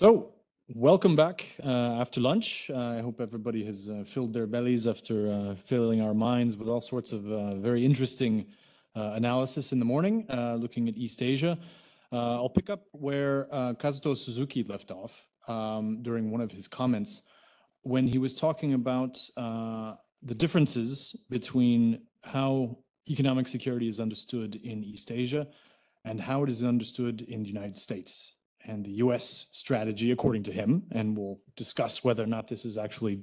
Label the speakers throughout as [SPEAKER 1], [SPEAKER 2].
[SPEAKER 1] So, welcome back after lunch. I hope everybody has filled their bellies after filling our minds with all sorts of very interesting analysis in the morning, looking at East Asia. I'll pick up where Kazuto Suzuki left off during one of his comments when he was talking about the differences between how economic security is understood in East Asia and how it is understood in the United States and the US strategy, according to him. And we'll discuss whether or not this is actually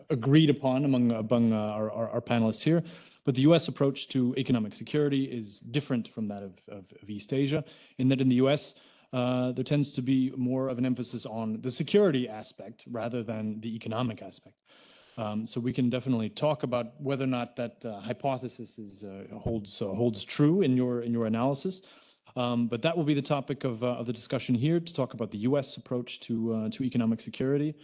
[SPEAKER 1] agreed upon among our panelists here. But the US approach to economic security is different from that of East Asia, in that in the US, there tends to be more of an emphasis on the security aspect rather than the economic aspect. So we can definitely talk about whether or not that hypothesis holds true in your analysis. But that will be the topic of the discussion here, to talk about the U.S. approach to economic security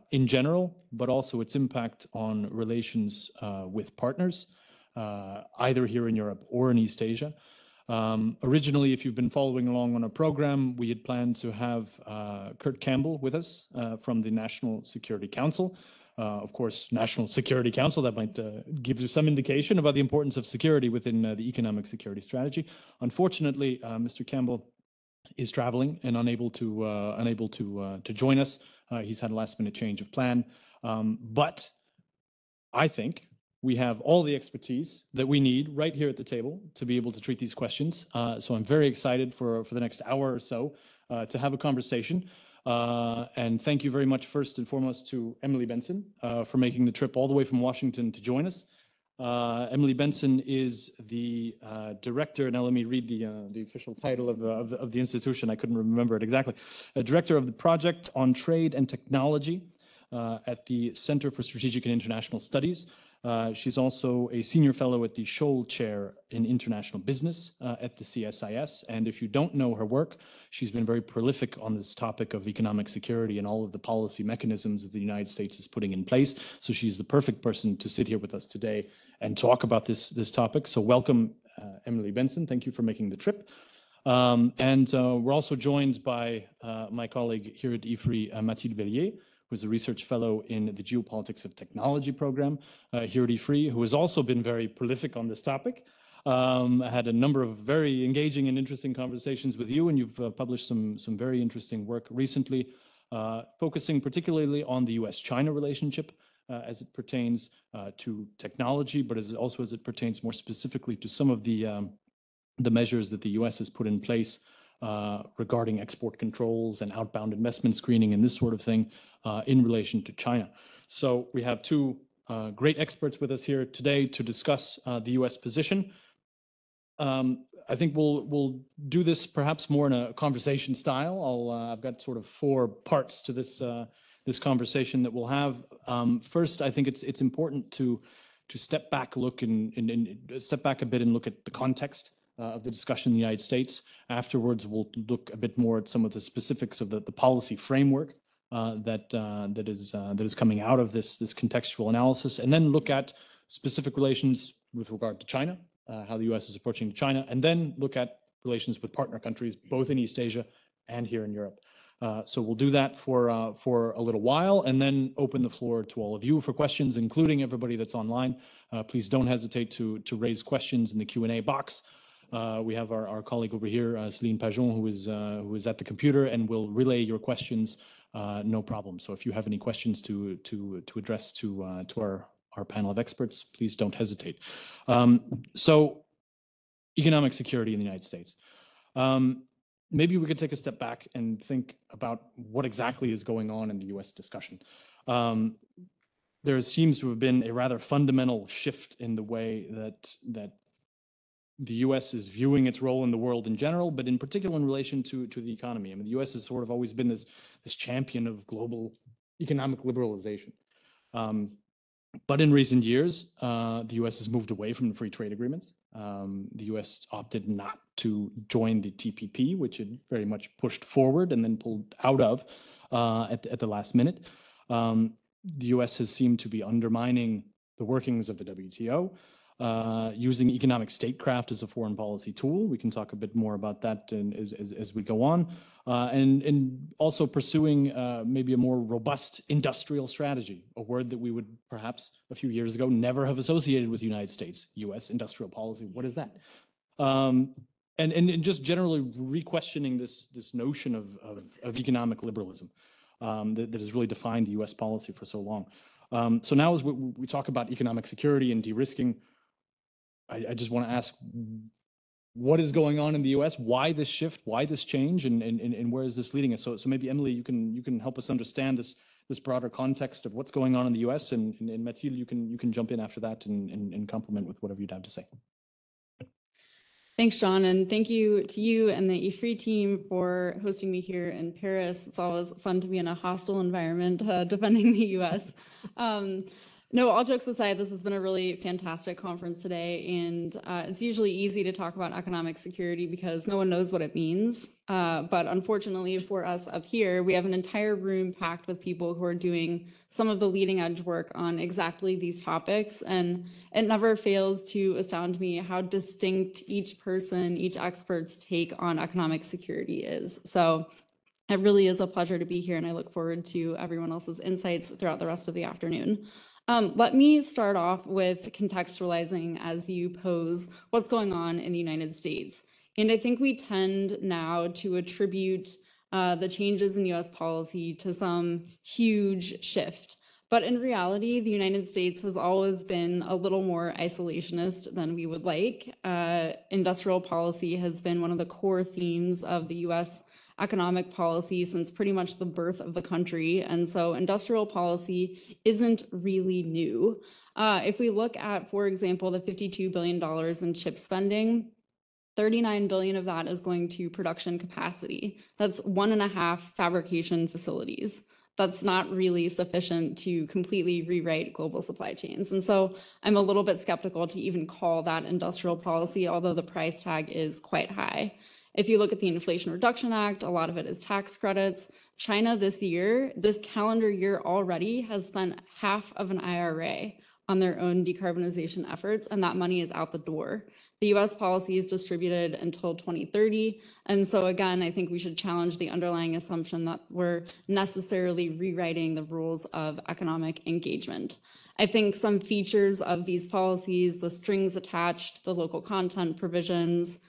[SPEAKER 1] in general, but also its impact on relations with partners, either here in Europe or in East Asia. Originally, if you've been following along on our program, we had planned to have Kurt Campbell with us from the National Security Council. Of course, National Security Council, that might give you some indication about the importance of security within the economic security strategy. Unfortunately, Mr. Campbell is traveling and unable to join us. He's had a last-minute change of plan. But I think we have all the expertise that we need right here at the table to be able to treat these questions. So I'm very excited for the next hour or so to have a conversation. And thank you very much, first and foremost, to Emily Benson for making the trip all the way from Washington to join us. Emily Benson is the director. Now let me read the official title of the institution. I couldn't remember it exactly. Director of the Project on Trade and Technology at the Center for Strategic and International Studies. She's also a senior fellow at the Scholl Chair in International Business at the CSIS. And if you don't know her work, she's been very prolific on this topic of economic security and all of the policy mechanisms that the United States is putting in place. So she's the perfect person to sit here with us today and talk about this topic. So welcome, Emily Benson. Thank you for making the trip. And we're also joined by my colleague here at Ifri, Mathilde VELLIET, who's a research fellow in the Geopolitics of Technology program here at Ifri, who has also been very prolific on this topic. I had a number of very engaging and interesting conversations with you, and you've published some very interesting work recently, focusing particularly on the US-China relationship as it pertains to technology, but also as it pertains more specifically to some of the measures that the US has put in place regarding export controls and outbound investment screening and this sort of thing in relation to China. So we have two great experts with us here today to discuss the US position. I think we'll do this perhaps more in a conversation style. I've got sort of four parts to this conversation that we'll have. First, I think it's important to step back, step back a bit and look at the context of the discussion in the United States. Afterwards, we'll look a bit more at some of the specifics of the policy framework that is coming out of this contextual analysis, and then look at specific relations with regard to China, how the U.S. is approaching China, and then look at relations with partner countries, both in East Asia and here in Europe. So we'll do that for a little while, and then open the floor to all of you for questions, including everybody that's online. Please don't hesitate to raise questions in the Q&A box. We have our colleague over here, Céline Pajon, who is at the computer and will relay your questions, no problem. So if you have any questions to address to our panel of experts, please don't hesitate. So economic security in the United States. Maybe we could take a step back and think about what exactly is going on in the US discussion. There seems to have been a rather fundamental shift in the way that the U.S. is viewing its role in the world in general, but in particular in relation to the economy. I mean, the U.S. has sort of always been this champion of global economic liberalization. But in recent years, the U.S. has moved away from the free trade agreements. The U.S. opted not to join the TPP, which it very much pushed forward and then pulled out of at the last minute. The U.S. has seemed to be undermining the workings of the WTO. using economic statecraft as a foreign policy tool. We can talk a bit more about that as we go on. And also pursuing maybe a more robust industrial strategy, a word that we would perhaps a few years ago never have associated with the United States. U.S. industrial policy, what is that? And just generally re-questioning this notion of economic liberalism that has really defined the U.S. policy for so long. So now as we talk about economic security and de-risking, I just want to ask, what is going on in the U.S.? Why this shift? Why this change? And where is this leading us? So maybe Emily, you can help us understand this broader context of what's going on in the U.S. And Mathilde, you can jump in after that and complement with whatever you'd have to say.
[SPEAKER 2] Thanks, John, and thank you to you and the Ifri team for hosting me here in Paris. It's always fun to be in a hostile environment defending the U.S. No, all jokes aside, this has been a really fantastic conference today, and it's usually easy to talk about economic security because no one knows what it means. But unfortunately for us up here, we have an entire room packed with people who are doing some of the leading edge work on exactly these topics. And it never fails to astound me how distinct each person, each expert's take on economic security is. So it really is a pleasure to be here, and I look forward to everyone else's insights throughout the rest of the afternoon. Let me start off with contextualizing as you pose what's going on in the United States. And I think we tend now to attribute the changes in US policy to some huge shift. But in reality, the United States has always been a little more isolationist than we would like. Industrial policy has been one of the core themes of the US economic policy since pretty much the birth of the country. And so industrial policy isn't really new. If we look at, for example, the $52 billion in chip spending, 39 billion of that is going to production capacity. That's 1.5 fabrication facilities. That's not really sufficient to completely rewrite global supply chains. And so I'm a little bit skeptical to even call that industrial policy, although the price tag is quite high. If you look at the Inflation Reduction Act, a lot of it is tax credits. China this year, this calendar year already, has spent half of an IRA on their own decarbonization efforts, and that money is out the door. The US policy is distributed until 2030. And so again, I think we should challenge the underlying assumption that we're necessarily rewriting the rules of economic engagement. I think some features of these policies, the strings attached, the local content provisions,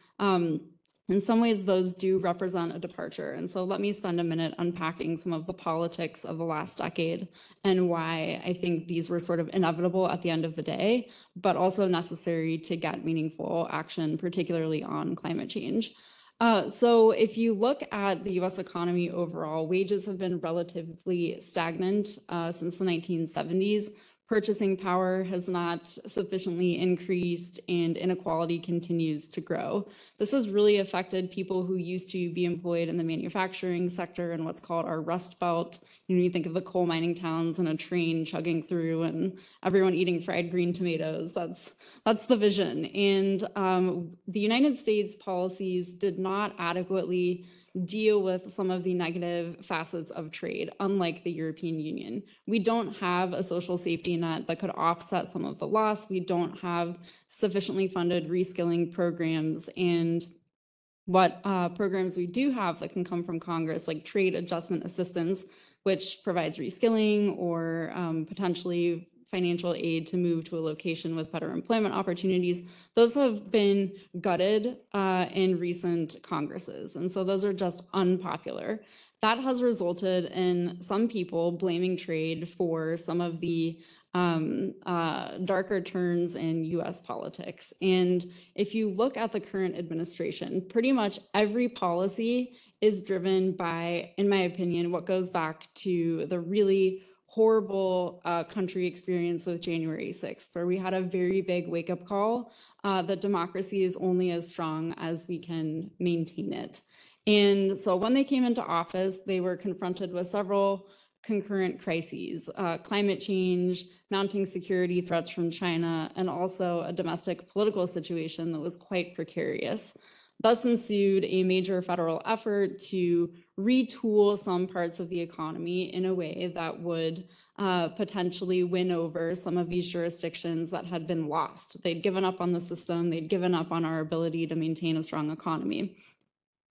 [SPEAKER 2] in some ways, those do represent a departure. And so let me spend a minute unpacking some of the politics of the last decade and why I think these were sort of inevitable at the end of the day, but also necessary to get meaningful action, particularly on climate change. So if you look at the US economy overall, wages have been relatively stagnant since the 1970s. Purchasing power has not sufficiently increased and inequality continues to grow. This has really affected people who used to be employed in the manufacturing sector and what's called our Rust Belt. You think of the coal mining towns and a train chugging through and everyone eating fried green tomatoes. That's the vision. And the United States policies did not adequately deal with some of the negative facets of trade, unlike the European Union. We don't have a social safety net that could offset some of the loss. We don't have sufficiently funded reskilling programs. And what programs we do have that can come from Congress, like trade adjustment assistance, which provides reskilling or potentially financial aid to move to a location with better employment opportunities, those have been gutted in recent Congresses. And so those are just unpopular. That has resulted in some people blaming trade for some of the darker turns in US politics. And if you look at the current administration, pretty much every policy is driven by, in my opinion, what goes back to the really horrible country experience with January 6th, where we had a very big wake-up call that democracy is only as strong as we can maintain it. And so when they came into office, they were confronted with several concurrent crises, climate change, mounting security threats from China, and also a domestic political situation that was quite precarious. Thus ensued a major federal effort to retool some parts of the economy in a way that would potentially win over some of these jurisdictions that had been lost. They'd given up on the system, they'd given up on our ability to maintain a strong economy.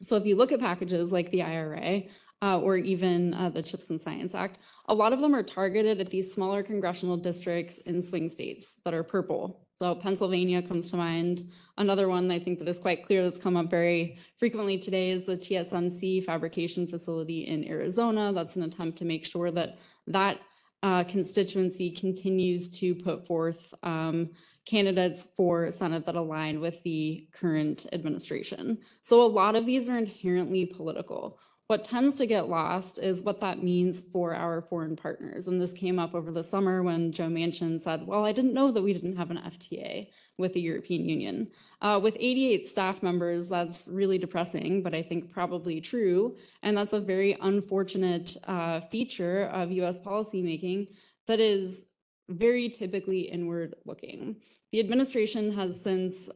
[SPEAKER 2] So if you look at packages like the IRA, or even the CHIPS and Science Act, a lot of them are targeted at these smaller congressional districts in swing states that are purple. So Pennsylvania comes to mind. Another one I think that is quite clear that's come up very frequently today is the TSMC fabrication facility in Arizona. That's an attempt to make sure that that constituency continues to put forth candidates for Senate that align with the current administration. So a lot of these are inherently political. What tends to get lost is what that means for our foreign partners. And this came up over the summer when Joe Manchin said, well, I didn't know that we didn't have an FTA with the European Union. With 88 staff members, that's really depressing, but I think probably true. And that's a very unfortunate feature of US policymaking that is very typically inward looking. The administration has since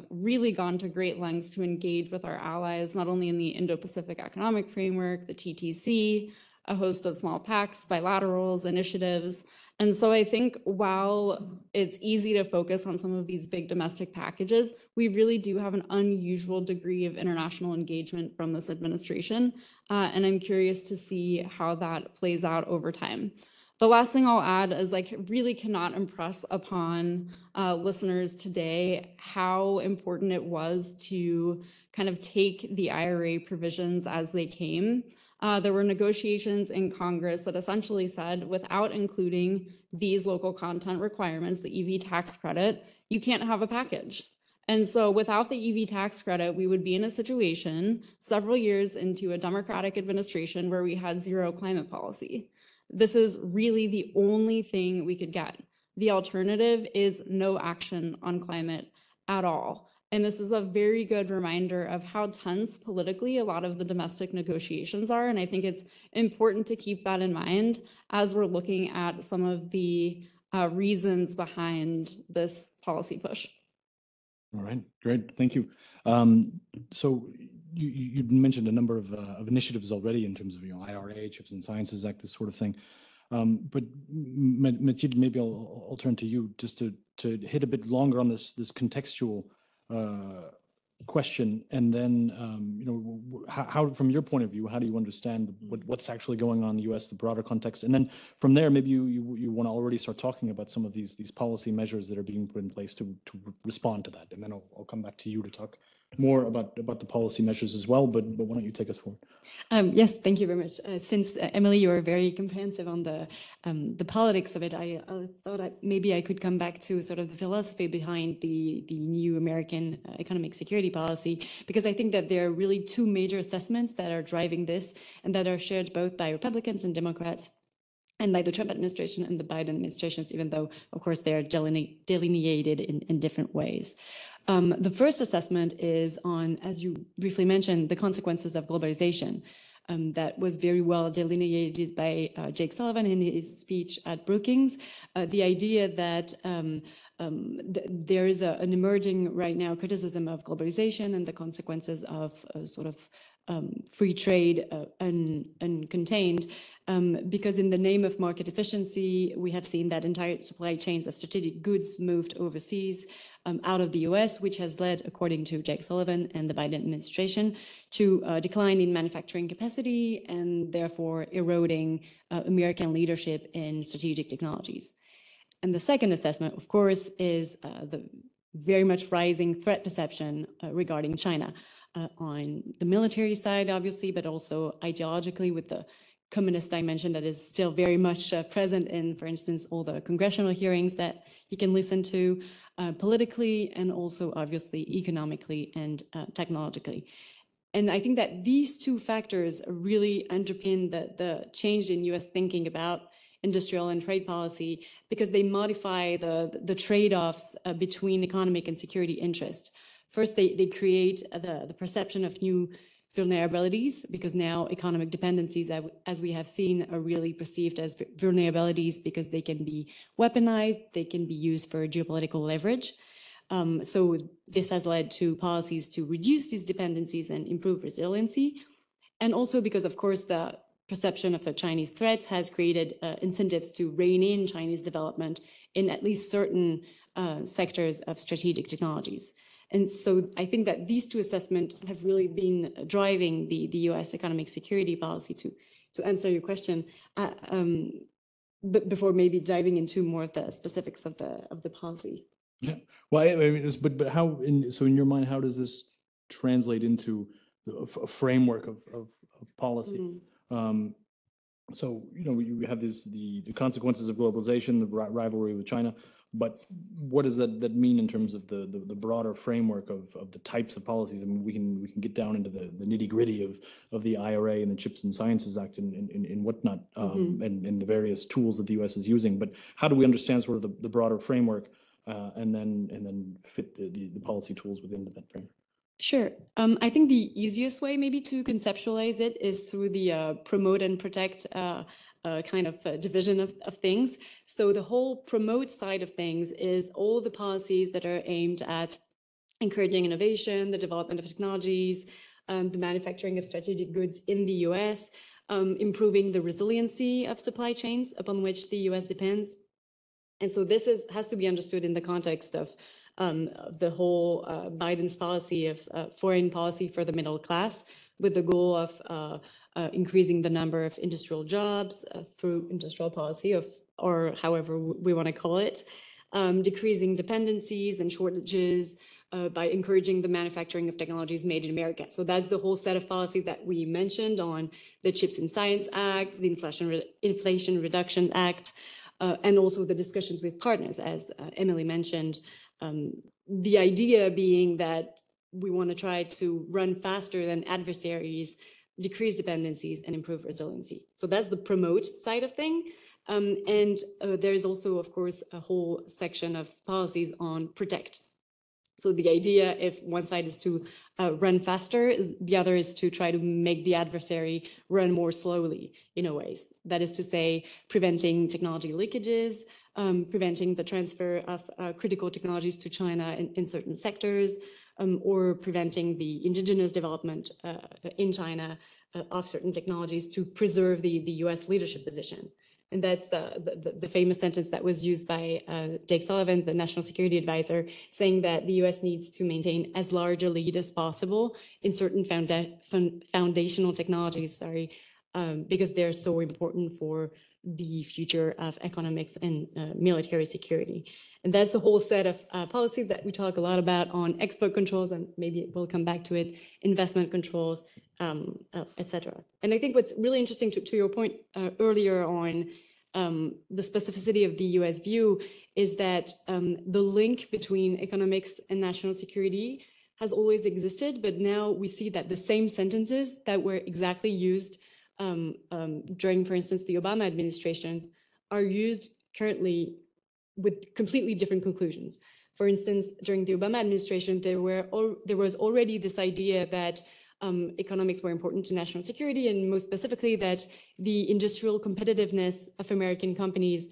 [SPEAKER 2] really gone to great lengths to engage with our allies, not only in the Indo-Pacific Economic Framework, the TTC, a host of small pacts, bilaterals, initiatives. And so I think while it's easy to focus on some of these big domestic packages, we really do have an unusual degree of international engagement from this administration. And I'm curious to see how that plays out over time. The last thing I'll add is I really cannot impress upon listeners today how important it was to kind of take the IRA provisions as they came. There were negotiations in Congress that essentially said, without including these local content requirements, the EV tax credit, you can't have a package. And so without the EV tax credit, we would be in a situation several years into a Democratic administration where we had zero climate policy. This is really the only thing we could get. The alternative is no action on climate at all. And this is a very good reminder of how tense politically a lot of the domestic negotiations are. And I think it's important to keep that in mind as we're looking at some of the reasons behind this policy push.
[SPEAKER 1] All right, great, thank you. So you mentioned a number of initiatives already in terms of IRA, CHIPS and Sciences Act, this sort of thing. But Mathilde, maybe I'll turn to you just to hit a bit longer on this contextual question, and then how from your point of view, how do you understand what's actually going on in the U.S., the broader context, and then from there maybe you want to already start talking about some of these policy measures that are being put in place to respond to that, and then I'll come back to you to talk more about the policy measures as well, but why don't you take us forward?
[SPEAKER 3] Yes, thank you very much. Since Emily, you were very comprehensive on the politics of it, I thought maybe I could come back to sort of the philosophy behind the new American economic security policy, because I think that there are really two major assessments that are driving this and that are shared both by Republicans and Democrats, and by the Trump administration and the Biden administrations, even though, of course, they are delineated in different ways. The first assessment is on, as you briefly mentioned, the consequences of globalization. That was very well delineated by Jake Sullivan in his speech at Brookings. The idea that there is an emerging right now criticism of globalization and the consequences of sort of free trade uncontained, because in the name of market efficiency, we have seen that entire supply chains of strategic goods moved overseas out of the US, which has led, according to Jake Sullivan and the Biden administration, to a decline in manufacturing capacity and therefore eroding American leadership in strategic technologies. And the second assessment, of course, is the very much rising threat perception regarding China on the military side, obviously, but also ideologically with the communist dimension that is still very much present in, for instance, all the congressional hearings that you can listen to, politically and also obviously economically and technologically. And I think that these two factors really underpin the change in US thinking about industrial and trade policy, because they modify the trade-offs between economic and security interests. First, they create the perception of new vulnerabilities, because now economic dependencies, as we have seen, are really perceived as vulnerabilities because they can be weaponized, they can be used for geopolitical leverage. So this has led to policies to reduce these dependencies and improve resiliency. And also because, of course, the perception of a Chinese threat has created incentives to rein in Chinese development in at least certain sectors of strategic technologies. And so I think that these two assessments have really been driving the US economic security policy to answer your question. But before maybe diving into more of the specifics of the policy.
[SPEAKER 1] Yeah. Well, I mean, but how so in your mind, how does this translate into a framework of policy? So, you know, you have the consequences of globalization, the rivalry with China, but what does that mean in terms of the broader framework of the types of policies? I mean, we can get down into the nitty gritty of the IRA and the Chips and Sciences Act and whatnot, and the various tools that the US is using. But how do we understand sort of the broader framework and then fit the policy tools within that framework?
[SPEAKER 3] Sure. I think the easiest way maybe to conceptualize it is through the promote and protect kind of division of things. So the whole promote side of things is all the policies that are aimed at encouraging innovation, the development of technologies, the manufacturing of strategic goods in the US, improving the resiliency of supply chains upon which the US depends. And so this has to be understood in the context of the whole Biden's policy of foreign policy for the middle class, with the goal of increasing the number of industrial jobs through industrial policy or however we want to call it, decreasing dependencies and shortages by encouraging the manufacturing of technologies made in America. So that's the whole set of policies that we mentioned on the Chips and Science Act, the Inflation Reduction Act, and also the discussions with partners, as Emily mentioned. The idea being that we want to try to run faster than adversaries, decrease dependencies, and improve resiliency. So that's the promote side of thing. And there is also, of course, a whole section of policies on protect. So the idea, if one side is to run faster, the other is to try to make the adversary run more slowly in a way. That is to say, preventing technology leakages, preventing the transfer of critical technologies to China in certain sectors, or preventing the indigenous development in China of certain technologies to preserve the US leadership position. And that's the famous sentence that was used by Jake Sullivan, the National Security Advisor, saying that the US needs to maintain as large a lead as possible in certain foundational technologies, because they're so important for the future of economics and military security. And that's a whole set of policies that we talk a lot about on export controls, and maybe we'll come back to it, investment controls, etc. And I think what's really interesting to your point earlier on the specificity of the US view is that the link between economics and national security has always existed, but now we see that the same sentences that were exactly used during, for instance, the Obama administrations are used currently with completely different conclusions. For instance, during the Obama administration, there was already this idea that economics were important to national security, and most specifically that the industrial competitiveness of American companies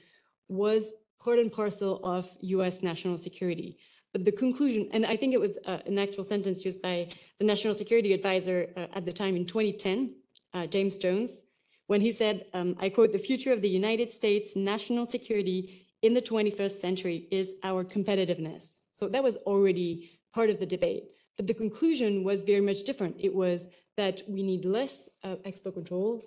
[SPEAKER 3] was part and parcel of US national security. But the conclusion, and I think it was an actual sentence used by the National Security Advisor at the time in 2010, James Jones, when he said, I quote, "The future of the United States national security in the 21st century is our competitiveness." So that was already part of the debate. But the conclusion was very much different. It was that we need less export controls,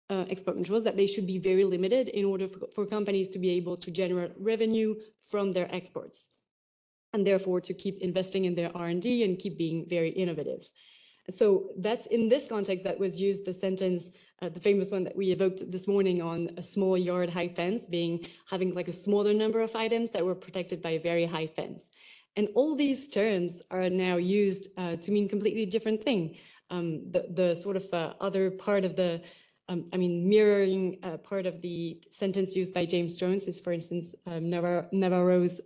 [SPEAKER 3] that they should be very limited in order for companies to be able to generate revenue from their exports, and therefore to keep investing in their R&D and keep being very innovative. So that's in this context that was used the sentence, the famous one that we evoked this morning on a small yard high fence having like a smaller number of items that were protected by a very high fence. And all these terms are now used to mean completely different thing. The sort of other part of the, mirroring part of the sentence used by James Jones is, for instance, Navarro's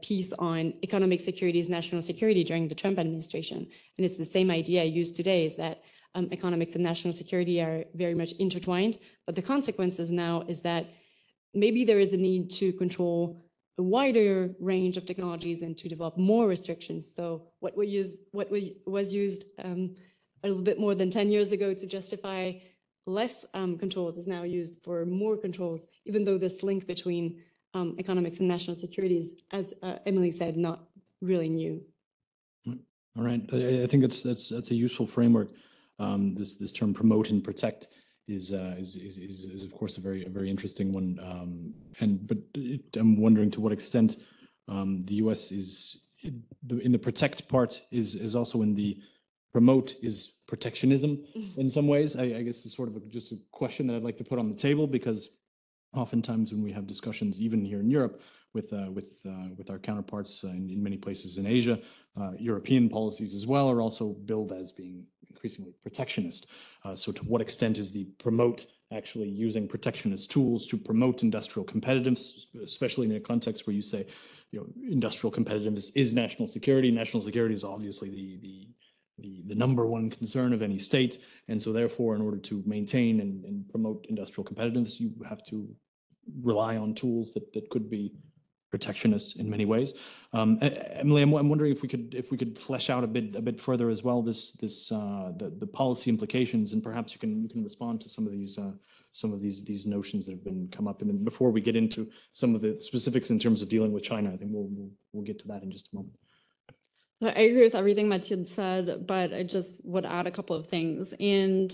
[SPEAKER 3] piece on economic security is national security during the Trump administration. And it's the same idea used today, is that economics and national security are very much intertwined. But the consequences now is that maybe there is a need to control a wider range of technologies and to develop more restrictions. So what was used a little bit more than 10 years ago to justify less controls is now used for more controls, even though this link between economics and national security is, as Emily said, not really new.
[SPEAKER 1] All right, I think that's a useful framework. This term "promote and protect" is of course a very interesting one. I'm wondering to what extent the U.S. is in the protect part is also in the promote is protectionism in some ways. I guess it's sort of just a question that I'd like to put on the table, because oftentimes when we have discussions, even here in Europe, with our counterparts in many places in Asia, European policies as well are also billed as being increasingly protectionist. So to what extent is the promote actually using protectionist tools to promote industrial competitiveness, especially in a context where you say, industrial competitiveness is national security. National security is obviously the number one concern of any state. And so therefore, in order to maintain and promote industrial competitiveness, you have to rely on tools that could be protectionist in many ways. Emily, I'm wondering if we could flesh out a bit further as well the policy implications, and perhaps you can respond to some of these notions that have been come up. And then before we get into some of the specifics in terms of dealing with China, I think we'll get to that in just a moment.
[SPEAKER 2] I agree with everything Mathilde said, but I just would add a couple of things. And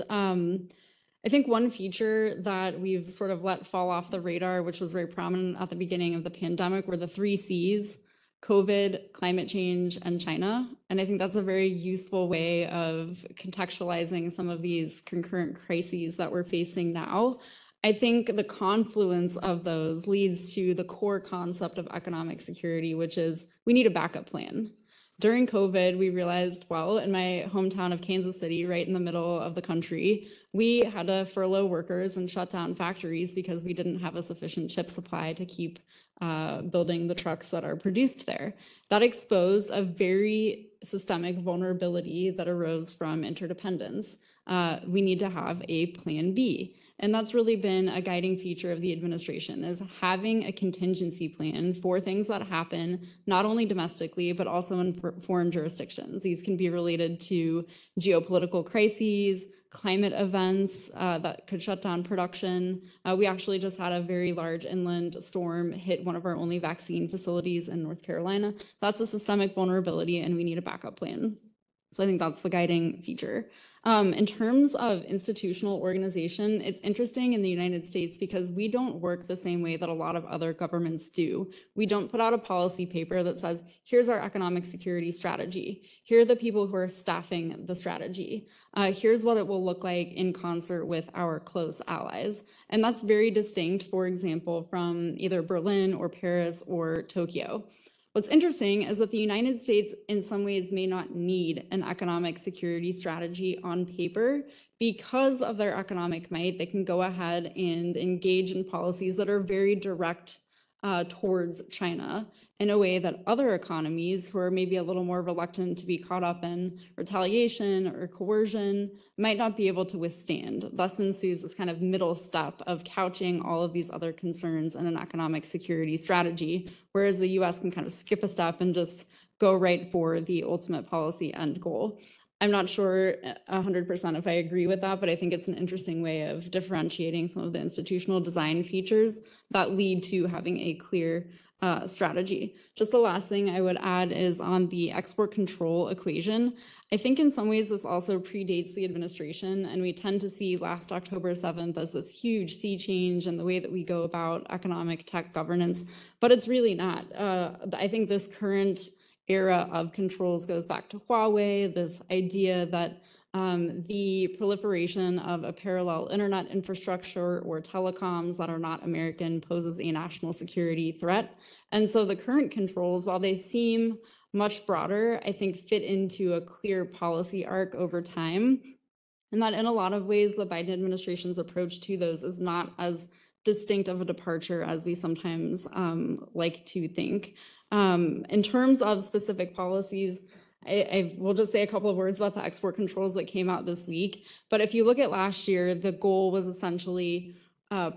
[SPEAKER 2] I think one feature that we've sort of let fall off the radar, which was very prominent at the beginning of the pandemic, were the 3 C's: COVID, climate change, and China. And I think that's a very useful way of contextualizing some of these concurrent crises that we're facing now. I think the confluence of those leads to the core concept of economic security, which is we need a backup plan. During COVID, we realized, well, in my hometown of Kansas City, right in the middle of the country, we had to furlough workers and shut down factories because we didn't have a sufficient chip supply to keep building the trucks that are produced there. That exposed a very systemic vulnerability that arose from interdependence. We need to have a plan B. And that's really been a guiding feature of the administration, is having a contingency plan for things that happen, not only domestically, but also in foreign jurisdictions. These can be related to geopolitical crises, climate events that could shut down production. We actually just had a very large inland storm hit one of our only vaccine facilities in North Carolina. That's a systemic vulnerability, and we need a backup plan. So I think that's the guiding feature. In terms of institutional organization, it's interesting in the United States because we don't work the same way that a lot of other governments do. We don't put out a policy paper that says, here's our economic security strategy. Here are the people who are staffing the strategy. Here's what it will look like in concert with our close allies. And that's very distinct, for example, from either Berlin or Paris or Tokyo. What's interesting is that the United States in some ways may not need an economic security strategy on paper. Because of their economic might, they can go ahead and engage in policies that are very direct towards China in a way that other economies who are maybe a little more reluctant to be caught up in retaliation or coercion might not be able to withstand. Thus ensues this kind of middle step of couching all of these other concerns in an economic security strategy, whereas the US can kind of skip a step and just go right for the ultimate policy end goal. I'm not sure 100% if I agree with that, but I think it's an interesting way of differentiating some of the institutional design features that lead to having a clear strategy. Just the last thing I would add is on the export control equation. I think in some ways this also predates the administration, and we tend to see last October 7th as this huge sea change in the way that we go about economic tech governance, but it's really not. I think this current era of controls goes back to Huawei, this idea that the proliferation of a parallel internet infrastructure or telecoms that are not American poses a national security threat. And so the current controls, while they seem much broader, I think fit into a clear policy arc over time. And that in a lot of ways, the Biden administration's approach to those is not as distinct of a departure as we sometimes like to think. In terms of specific policies, I will just say a couple of words about the export controls that came out this week. But if you look at last year, the goal was essentially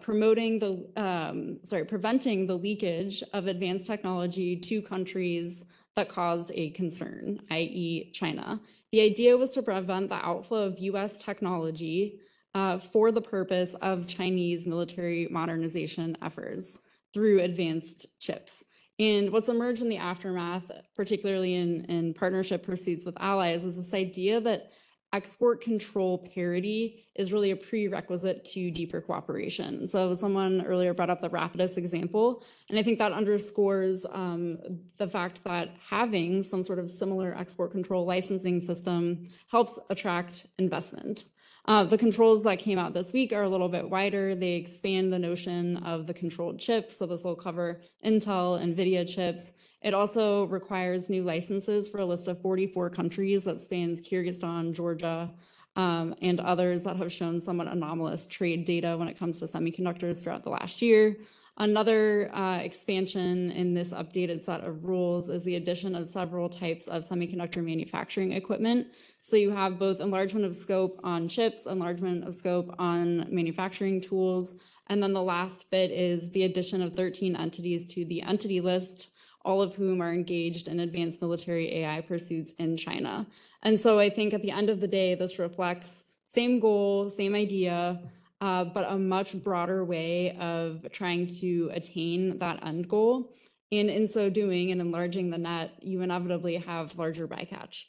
[SPEAKER 2] preventing the leakage of advanced technology to countries that caused a concern, i.e. China. The idea was to prevent the outflow of US technology for the purpose of Chinese military modernization efforts through advanced chips. And what's emerged in the aftermath, particularly in partnership pursuits with allies, is this idea that export control parity is really a prerequisite to deeper cooperation. So someone earlier brought up the Rapidus example, and I think that underscores the fact that having some sort of similar export control licensing system helps attract investment. The controls that came out this week are a little bit wider. They expand the notion of the controlled chip, so this will cover Intel, NVIDIA chips. It also requires new licenses for a list of 44 countries that spans Kyrgyzstan, Georgia, and others that have shown somewhat anomalous trade data when it comes to semiconductors throughout the last year. Another expansion in this updated set of rules is the addition of several types of semiconductor manufacturing equipment. So you have both enlargement of scope on chips, enlargement of scope on manufacturing tools, and then the last bit is the addition of 13 entities to the entity list, all of whom are engaged in advanced military AI pursuits in China. And so I think at the end of the day, this reflects same goal, same idea, but a much broader way of trying to attain that end goal. And in so doing and enlarging the net, you inevitably have larger bycatch.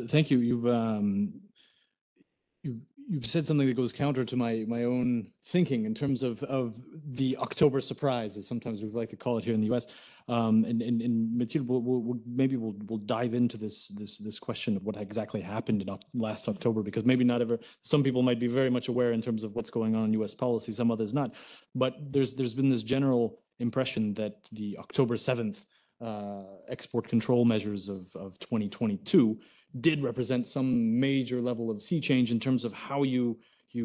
[SPEAKER 1] Thank you. You've said something that goes counter to my own thinking in terms of the October surprise, as sometimes we like to call it here in the U.S. And Mathilde, we'll dive into this question of what exactly happened in last October, because maybe not some people might be very much aware in terms of what's going on in U.S. policy, some others not. But there's been this general impression that the October 7th export control measures of 2022 did represent some major level of sea change in terms of how you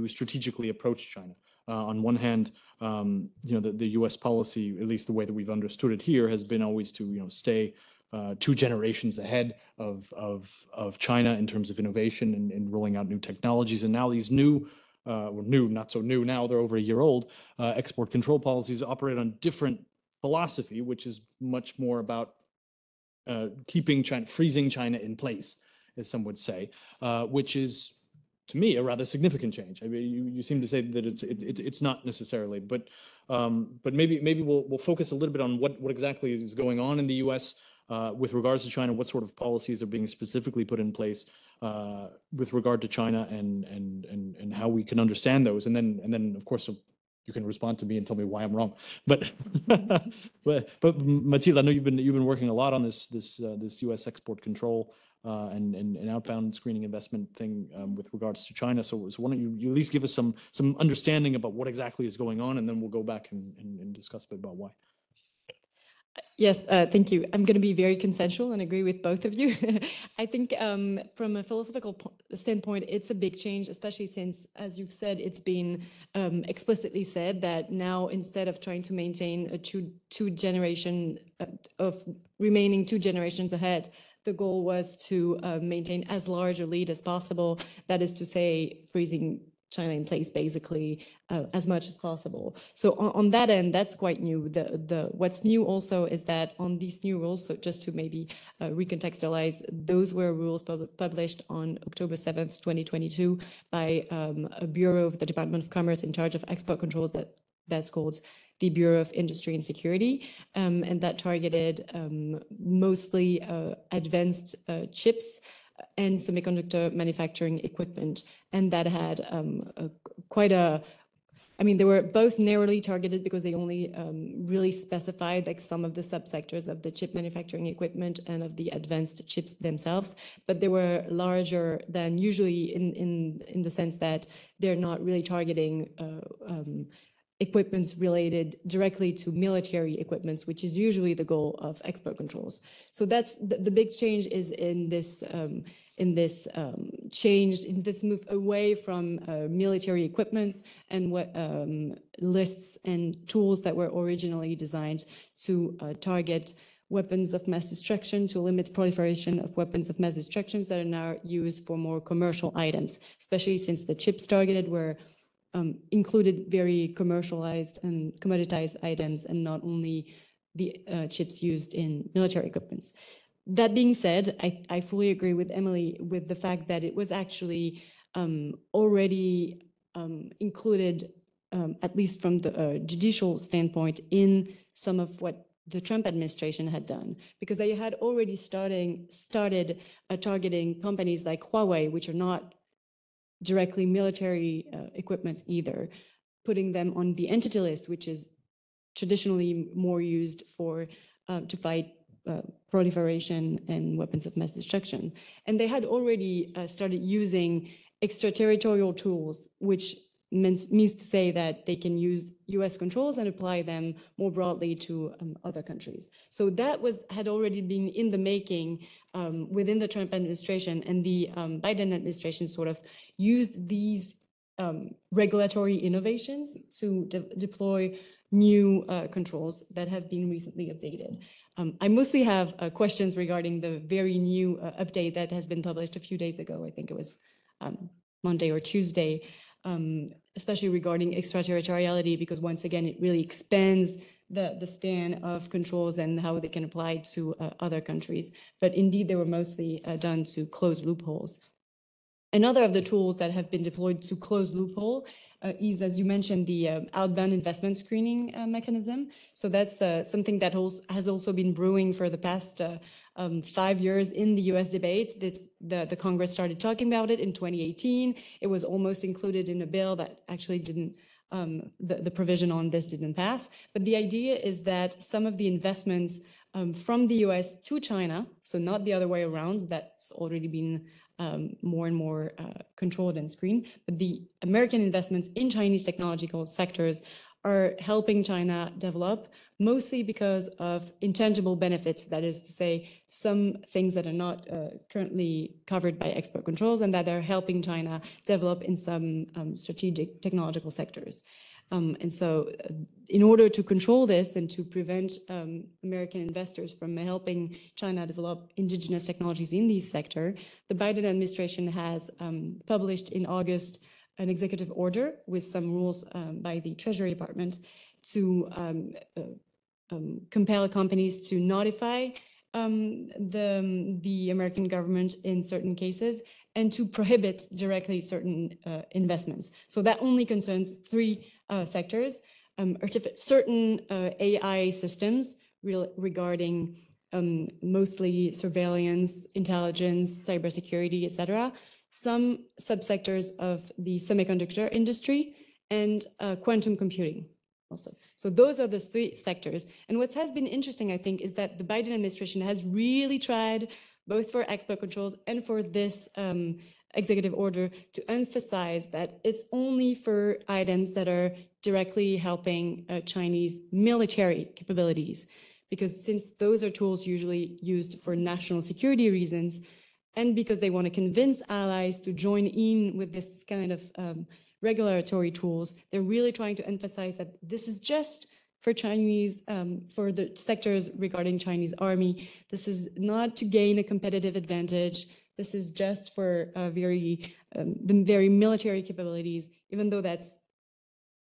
[SPEAKER 1] strategically approach China. On one hand, the U.S. policy, at least the way that we've understood it here, has been always to stay 2 generations ahead of China in terms of innovation and rolling out new technologies. And now these new, not so new now, they're over a year old, export control policies operate on different philosophy, which is much more about freezing China in place, as some would say, which is, to me, a rather significant change. I mean, you seem to say that it's not necessarily, but maybe we'll focus a little bit on what exactly is going on in the U.S. With regards to China, what sort of policies are being specifically put in place with regard to China, and how we can understand those, and then of course you can respond to me and tell me why I'm wrong. But Mathilde, I know you've been working a lot on this U.S. export control and outbound screening investment thing with regards to China. So why don't you at least give us some understanding about what exactly is going on, and then we'll go back and discuss a bit about why.
[SPEAKER 3] Yes, thank you. I'm going to be very consensual and agree with both of you. I think from a philosophical standpoint, it's a big change, especially since, as you've said, it's been explicitly said that now, instead of trying to maintain a two generation of remaining 2 generations ahead, the goal was to maintain as large a lead as possible. That is to say, freezing China in place, basically, as much as possible. So on that end, that's quite new. What's new also is that on these new rules, so just to maybe recontextualize, those were rules published on October 7th, 2022 by a bureau of the Department of Commerce in charge of export controls that's called the Bureau of Industry and Security, and that targeted mostly advanced chips and semiconductor manufacturing equipment. And that had they were both narrowly targeted because they only really specified like some of the subsectors of the chip manufacturing equipment and of the advanced chips themselves, but they were larger than usually in the sense that they're not really targeting equipments related directly to military equipments, which is usually the goal of export controls. So that's the big change is in this move away from military equipments and what lists and tools that were originally designed to target weapons of mass destruction, to limit proliferation of weapons of mass destruction that are now used for more commercial items, especially since the chips targeted were included very commercialized and commoditized items and not only the chips used in military equipments. That being said, I fully agree with Emily with the fact that it was actually already included, at least from the judicial standpoint, in some of what the Trump administration had done, because they had already started targeting companies like Huawei, which are not directly military equipment either, putting them on the entity list, which is traditionally more used for to fight proliferation and weapons of mass destruction. And they had already started using extraterritorial tools, which means to say that they can use US controls and apply them more broadly to other countries. So that had already been in the making within the Trump administration, and the Biden administration sort of used these regulatory innovations to deploy new controls that have been recently updated. I mostly have questions regarding the very new update that has been published a few days ago. I think it was Monday or Tuesday, especially regarding extraterritoriality, because once again, it really expands the span of controls and how they can apply to other countries. But indeed, they were mostly done to close loopholes. Another of the tools that have been deployed to close loophole is, as you mentioned, the outbound investment screening mechanism. So that's something that has also been brewing for the past 5 years in the US debates. The Congress started talking about it in 2018. It was almost included in a bill that actually didn't, the provision on this didn't pass. But the idea is that some of the investments from the US to China, so not the other way around, that's already been more and more controlled and screened, but the American investments in Chinese technological sectors are helping China develop, mostly because of intangible benefits, that is to say, some things that are not currently covered by export controls and that are helping China develop in some strategic technological sectors. And so in order to control this and to prevent American investors from helping China develop indigenous technologies in this sector, the Biden administration has published in August an executive order with some rules by the Treasury Department to compel companies to notify the American government in certain cases and to prohibit directly certain investments. So that only concerns three sectors: certain AI systems regarding mostly surveillance, intelligence, cybersecurity, etc. Some subsectors of the semiconductor industry and quantum computing also. So those are the three sectors. And what has been interesting, I think, is that the Biden administration has really tried, both for export controls and for this executive order, to emphasize that it's only for items that are directly helping Chinese military capabilities. Because since those are tools usually used for national security reasons, and because they want to convince allies to join in with this kind of regulatory tools, they're really trying to emphasize that this is just for Chinese, for the sectors regarding Chinese army. This is not to gain a competitive advantage. This is just for the very military capabilities, even though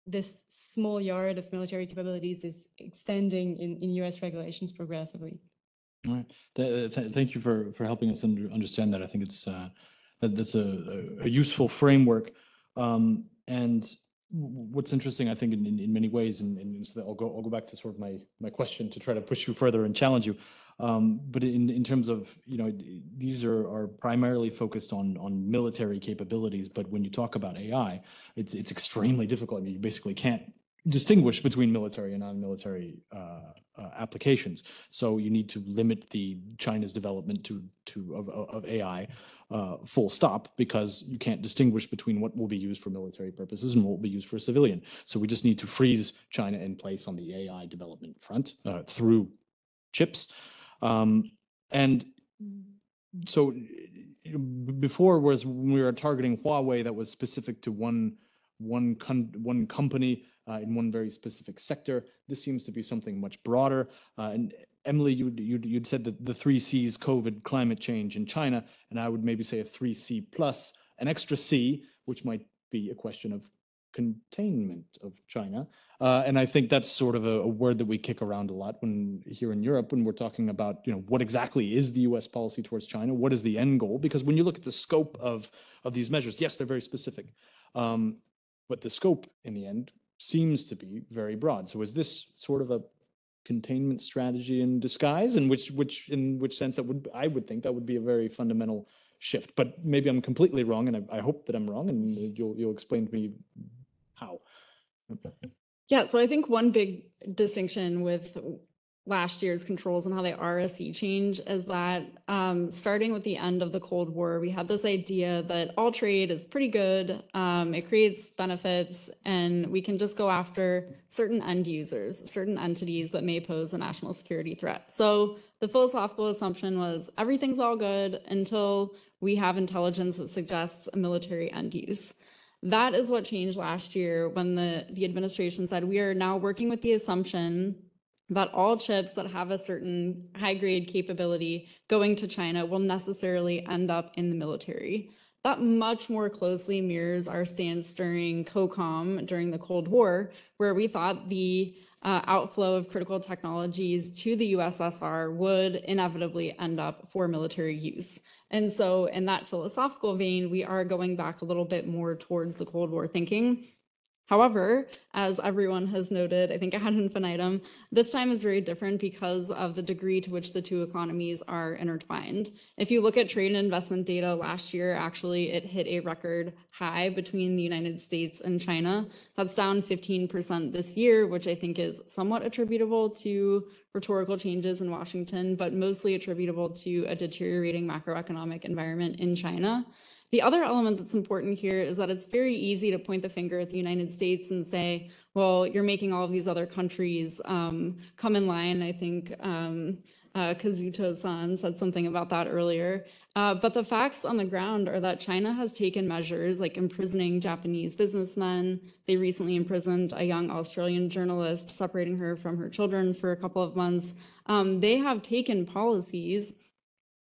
[SPEAKER 3] this small yard of military capabilities is extending in US regulations progressively.
[SPEAKER 1] All right. Thank you for helping us understand that. I think it's that's a useful framework. And what's interesting, I think, in many ways, and so I'll go back to sort of my question to try to push you further and challenge you. But in terms of, these are primarily focused on military capabilities. But when you talk about AI, it's extremely difficult. I mean, you basically can't distinguish between military and non-military applications. So you need to limit China's development of AI full stop, because you can't distinguish between what will be used for military purposes and what will be used for civilian. So we just need to freeze China in place on the AI development front through chips. And so before, was when we were targeting Huawei, that was specific to one company in one very specific sector. This seems to be something much broader. And Emily, you'd said that the 3 C's: COVID, climate change, and China, and I would maybe say a 3C plus an extra C, which might be a question of containment of China. And I think that's sort of a word that we kick around a lot when here in Europe, when we're talking about, what exactly is the US policy towards China? What is the end goal? Because when you look at the scope of these measures, yes, they're very specific. But the scope in the end seems to be very broad. So is this sort of a containment strategy in disguise? In which sense I would think that would be a very fundamental shift. But maybe I'm completely wrong, and I hope that I'm wrong, and you'll explain to me how.
[SPEAKER 2] Yeah, so I think one big distinction with last year's controls and how they are a sea change is that starting with the end of the Cold War, we had this idea that all trade is pretty good, it creates benefits, and we can just go after certain end users, certain entities that may pose a national security threat. So the philosophical assumption was everything's all good until we have intelligence that suggests a military end use. That is what changed last year when the administration said we are now working with the assumption that all chips that have a certain high-grade capability going to China will necessarily end up in the military. That much more closely mirrors our stance during COCOM during the Cold War, where we thought the outflow of critical technologies to the USSR would inevitably end up for military use. And so in that philosophical vein, we are going back a little bit more towards the Cold War thinking. However, as everyone has noted, I think ad infinitum, this time is very different because of the degree to which the two economies are intertwined. If you look at trade and investment data last year, actually it hit a record high between the United States and China. That's down 15% this year, which I think is somewhat attributable to rhetorical changes in Washington, but mostly attributable to a deteriorating macroeconomic environment in China. The other element that's important here is that it's very easy to point the finger at the United States and say, well, you're making all of these other countries come in line. I think Kazuto-san said something about that earlier. But the facts on the ground are that China has taken measures like imprisoning Japanese businessmen. They recently imprisoned a young Australian journalist, separating her from her children for a couple of months. They have taken policies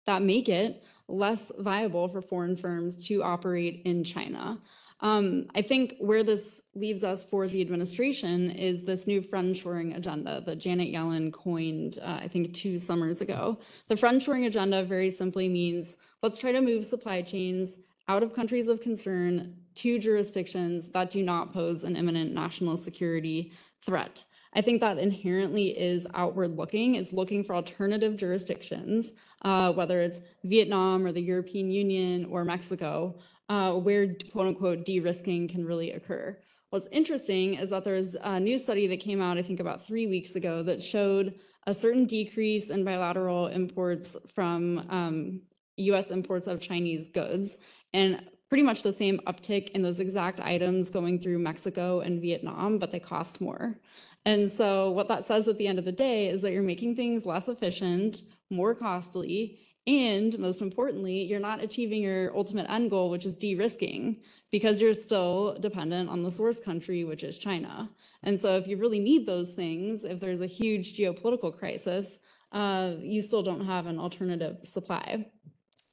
[SPEAKER 2] that make it less viable for foreign firms to operate in China. I think where this leads us for the administration is this new friendshoring agenda that Janet Yellen coined, I think 2 summers ago. The friendshoring agenda very simply means let's try to move supply chains out of countries of concern to jurisdictions that do not pose an imminent national security threat. I think that inherently is outward looking, is looking for alternative jurisdictions, whether it's Vietnam or the European Union or Mexico, where quote unquote de-risking can really occur. What's interesting is that there's a new study that came out, I think about 3 weeks ago, that showed a certain decrease in bilateral imports from US imports of Chinese goods, and pretty much the same uptick in those exact items going through Mexico and Vietnam, but they cost more. And so what that says at the end of the day is that you're making things less efficient, more costly, and most importantly, you're not achieving your ultimate end goal, which is de-risking, because you're still dependent on the source country, which is China. And so if you really need those things, if there's a huge geopolitical crisis, you still don't have an alternative supply.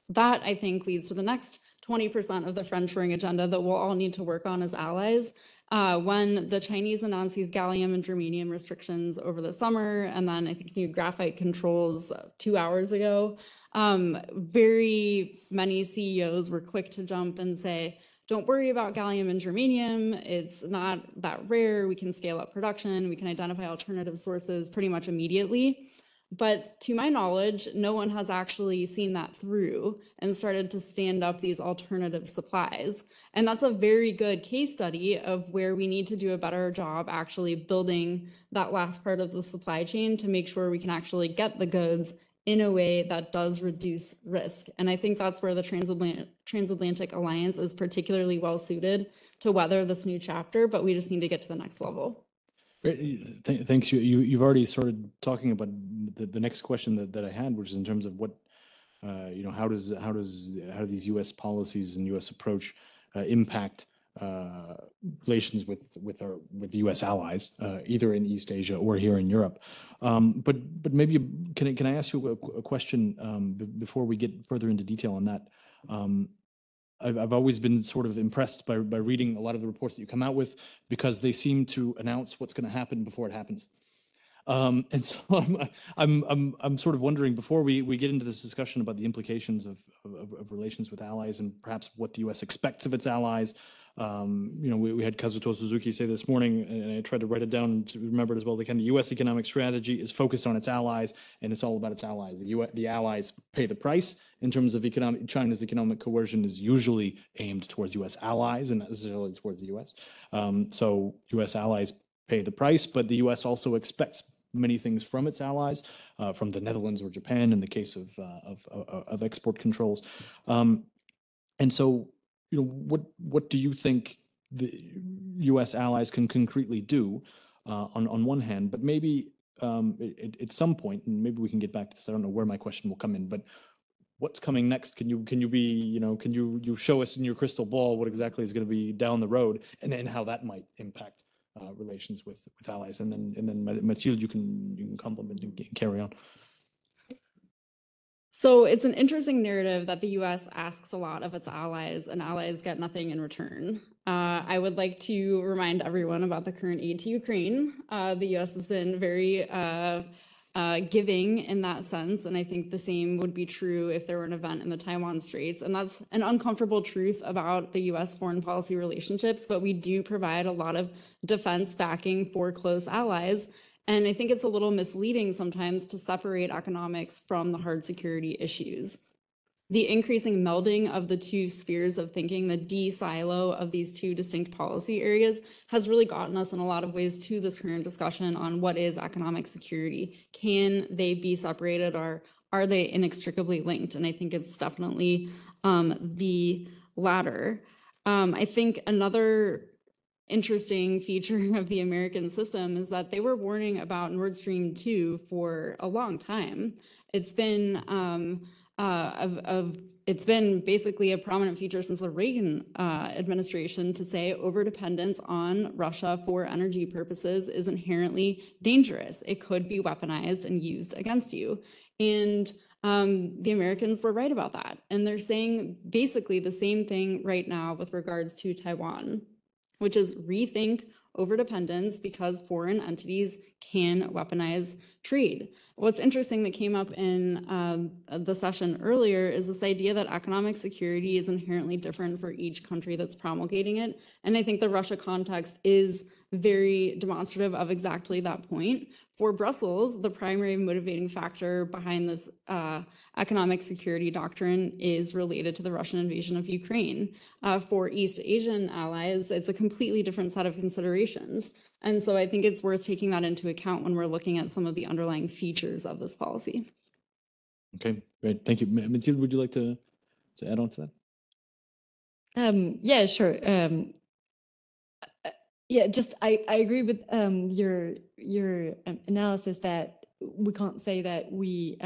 [SPEAKER 2] That, I think, leads to the next 20% of the friendshoring agenda that we'll all need to work on as allies. When the Chinese announced these gallium and germanium restrictions over the summer, and then I think new graphite controls 2 hours ago, very many CEOs were quick to jump and say, don't worry about gallium and germanium, it's not that rare, we can scale up production, we can identify alternative sources pretty much immediately. But to my knowledge, no one has actually seen that through and started to stand up these alternative supplies. And that's a very good case study of where we need to do a better job actually building that last part of the supply chain to make sure we can actually get the goods in a way that does reduce risk. And I think that's where the transatlantic alliance is particularly well suited to weather this new chapter, but we just need to get to the next level.
[SPEAKER 1] Great. Thanks. You've already started talking about the next question that I had, which is in terms of what, how do these U.S. policies and U.S. approach impact relations with the U.S. allies, either in East Asia or here in Europe. But maybe can I ask you a question before we get further into detail on that? I've always been sort of impressed by reading a lot of the reports that you come out with, because they seem to announce what's going to happen before it happens. And so I'm sort of wondering, before we get into this discussion about the implications of relations with allies and perhaps what the U.S. expects of its allies. We had Kazuto Suzuki say this morning, and I tried to write it down to remember it as well as I can. The U.S. economic strategy is focused on its allies, and it's all about its allies. The allies pay the price in terms of China's economic coercion is usually aimed towards U.S. allies and not necessarily towards the U.S. So U.S. allies pay the price, but the U.S. also expects many things from its allies, from the Netherlands or Japan in the case of export controls. And so, what do you think the U.S. allies can concretely do on one hand, but maybe at some point, and maybe we can get back to this. I don't know where my question will come in, but what's coming next? Can you show us in your crystal ball what exactly is going to be down the road, and how that might impact relations with allies? And then Mathilde, you can complement and carry on.
[SPEAKER 2] So it's an interesting narrative that the U.S. asks a lot of its allies, and allies get nothing in return. I would like to remind everyone about the current aid to Ukraine. The U.S. has been very giving in that sense, and I think the same would be true if there were an event in the Taiwan Straits. And that's an uncomfortable truth about the U.S. foreign policy relationships, but we do provide a lot of defense backing for close allies. And I think it's a little misleading sometimes to separate economics from the hard security issues. The increasing melding of the two spheres of thinking, the de-silo of these two distinct policy areas, has really gotten us in a lot of ways to this current discussion on what is economic security. Can they be separated, or are they inextricably linked? And I think it's definitely the latter. I think another interesting feature of the American system is that they were warning about Nord Stream 2 for a long time. It's been it's been basically a prominent feature since the Reagan administration to say overdependence on Russia for energy purposes is inherently dangerous. It could be weaponized and used against you. And the Americans were right about that. And they're saying basically the same thing right now with regards to Taiwan, which is rethink overdependence because foreign entities can weaponize trade. What's interesting that came up in the session earlier is this idea that economic security is inherently different for each country that's promulgating it. And I think the Russia context is very demonstrative of exactly that point. For Brussels, the primary motivating factor behind this economic security doctrine is related to the Russian invasion of Ukraine. For East Asian allies, it's a completely different set of considerations. And so I think it's worth taking that into account when we're looking at some of the underlying features of this policy.
[SPEAKER 1] Okay, great. Thank you. Mathilde, would you like to add on to
[SPEAKER 3] that? Yeah, sure. Yeah, just I agree with your analysis that we can't say that we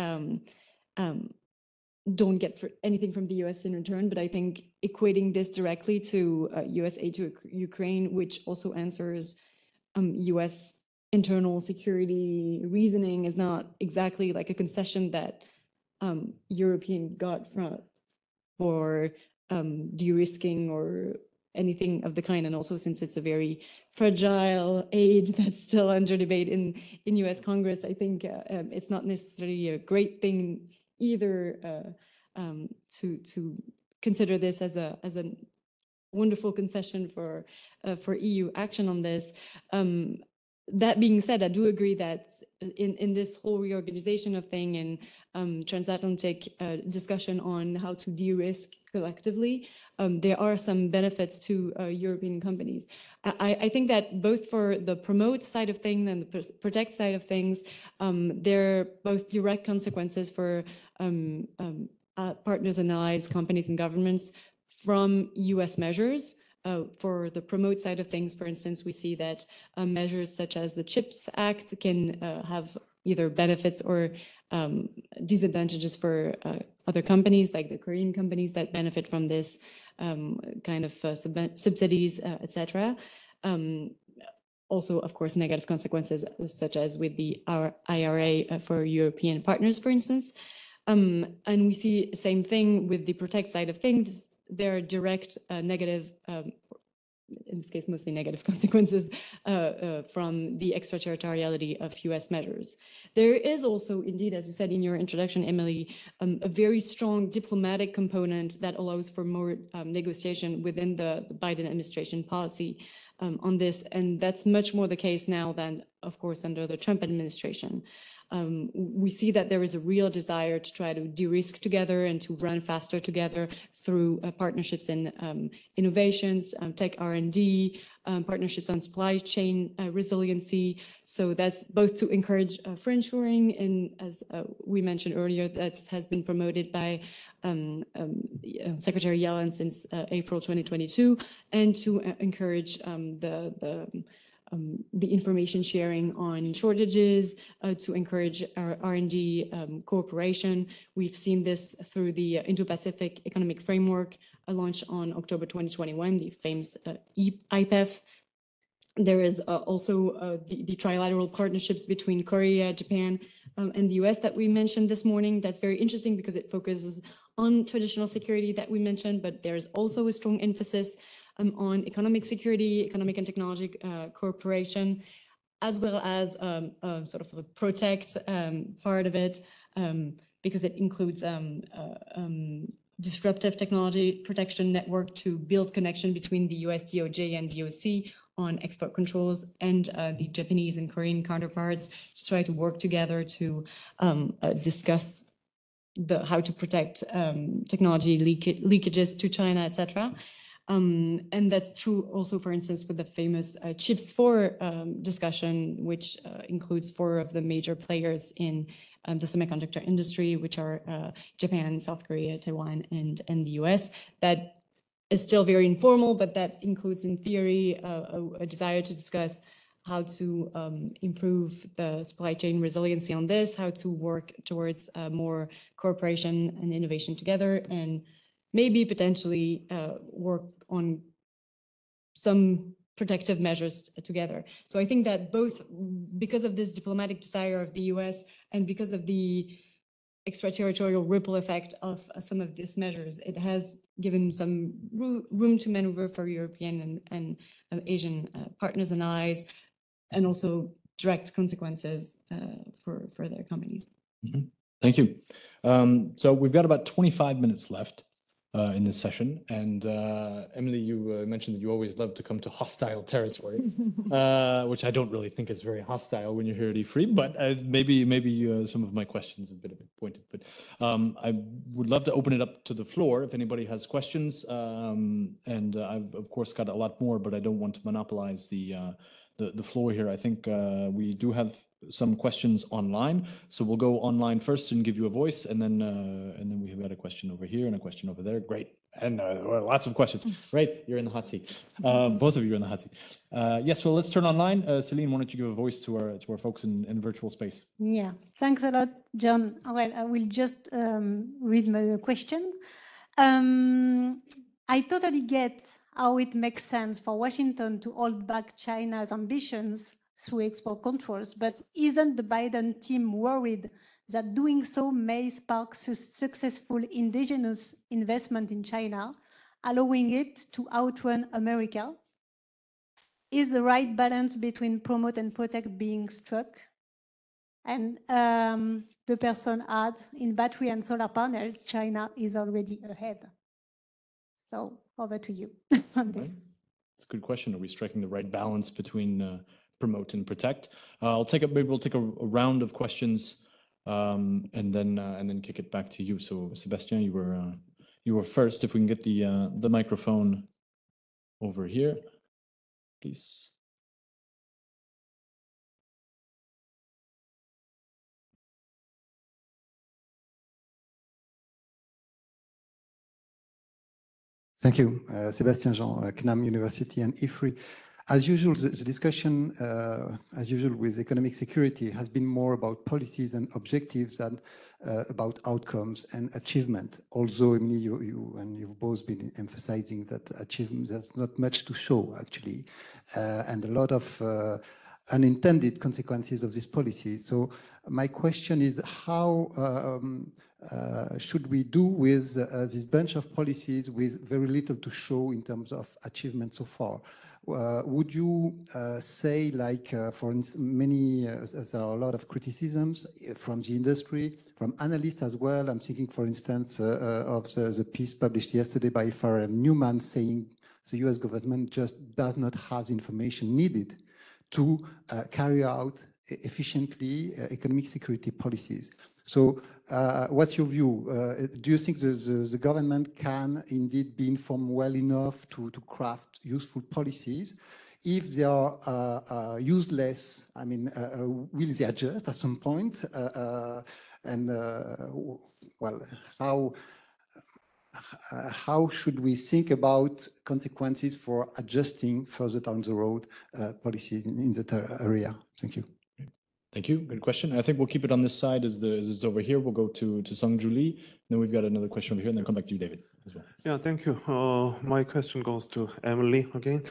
[SPEAKER 3] don't get anything from the U.S. in return, but I think equating this directly to U.S. aid to Ukraine, which also answers U.S. internal security reasoning, is not exactly like a concession that European got for de-risking or anything of the kind. And also, since it's a very fragile aid that's still under debate in U.S. Congress, I think it's not necessarily a great thing either to consider this as a wonderful concession for EU action on this. That being said, I do agree that in this whole reorganization of thing and transatlantic discussion on how to de-risk collectively, there are some benefits to European companies. I think that both for the promote side of things and the protect side of things, there are both direct consequences for partners and allies, companies and governments from US measures. For the promote side of things, for instance, we see that measures such as the CHIPS Act can have either benefits or disadvantages for other companies, like the Korean companies that benefit from this kind of subsidies, etc. Also, of course, negative consequences, such as with the IRA for European partners, for instance. And we see the same thing with the protect side of things. there are direct negative, in this case, mostly negative consequences from the extraterritoriality of US measures. There is also, indeed, as you said in your introduction, Emily, a very strong diplomatic component that allows for more negotiation within the Biden administration policy on this. And that's much more the case now than, of course, under the Trump administration. We see that there is a real desire to try to de-risk together and to run faster together through partnerships in innovations, tech R&D, partnerships on supply chain resiliency. So that's both to encourage friendshoring, and as we mentioned earlier, that has been promoted by Secretary Yellen since April 2022, and to encourage the information sharing on shortages, to encourage our R&D cooperation. We've seen this through the Indo-Pacific Economic Framework launched on October 2021, the famous IPEF. There is also the trilateral partnerships between Korea, Japan, and the US that we mentioned this morning. That's very interesting because it focuses on traditional security that we mentioned, but there's also a strong emphasis on economic security, economic and technology cooperation, as well as sort of a protect part of it, because it includes disruptive technology protection network to build connection between the US DOJ and DOC on export controls and the Japanese and Korean counterparts to try to work together to discuss how to protect technology leakages to China, etc. And that's true also, for instance, with the famous CHIPS 4 discussion, which includes 4 of the major players in the semiconductor industry, which are Japan, South Korea, Taiwan, and the US. That is still very informal, but that includes, in theory, a desire to discuss how to improve the supply chain resiliency on this, how to work towards more cooperation and innovation together, and maybe potentially work on some protective measures together. So I think that both because of this diplomatic desire of the US and because of the extraterritorial ripple effect of some of these measures, it has given some room to maneuver for European and Asian partners and allies, and also direct consequences for their companies.
[SPEAKER 1] Mm-hmm. Thank you. So we've got about 25 minutes left in this session. And Emily, you mentioned that you always love to come to hostile territory, which I don't really think is very hostile when you're here at Ifri, but maybe some of my questions have been a bit pointed. But I would love to open it up to the floor if anybody has questions. And I've, of course, got a lot more, but I don't want to monopolize the floor here. I think we do have some questions online, so we'll go online first and give you a voice, and then we have got a question over here and a question over there. Great, and lots of questions. Right, you're in the hot seat. Both of you are in the hot seat. Yes, well, let's turn online. Celine, why don't you give a voice to our folks in virtual space?
[SPEAKER 4] Yeah, thanks a lot, John. Well, I will just read my question. I totally get how it makes sense for Washington to hold back China's ambitions through export controls, but isn't the Biden team worried that doing so may spark successful indigenous investment in China, allowing it to outrun America? Is the right balance between promote and protect being struck? And the person adds, in battery and solar panels, China is already ahead. So over to you on this.
[SPEAKER 1] It's a good question. Are we striking the right balance between promote and protect? Maybe we'll take a round of questions and then kick it back to you. So Sebastian, you were first. If we can get the microphone over here, please.
[SPEAKER 5] Thank you, Sébastien Jean, CNAM University and Ifri. As usual, the discussion, as usual with economic security, has been more about policies and objectives than about outcomes and achievement. Although, Emily, you've both been emphasizing that achievement, there's not much to show, actually. And a lot of unintended consequences of this policy. So my question is, how should we do with this bunch of policies with very little to show in terms of achievement so far? Would you say, like, for instance, there are a lot of criticisms from the industry, from analysts as well. I'm thinking, for instance, of the piece published yesterday by Ifri and Newman saying the US government just does not have the information needed to carry out efficiently economic security policies. So what's your view? Do you think the government can indeed be informed well enough to craft useful policies? If they are useless, I mean, will they adjust at some point? Well, how should we think about consequences for adjusting further down the road policies in that area? Thank you.
[SPEAKER 1] Thank you. Good question. I think we'll keep it on this side as it's over here. We'll go to Sung-Ju Lee. Then we've got another question over here, and then come back to you, David, as well.
[SPEAKER 6] Yeah, thank you. My question goes to Emily again.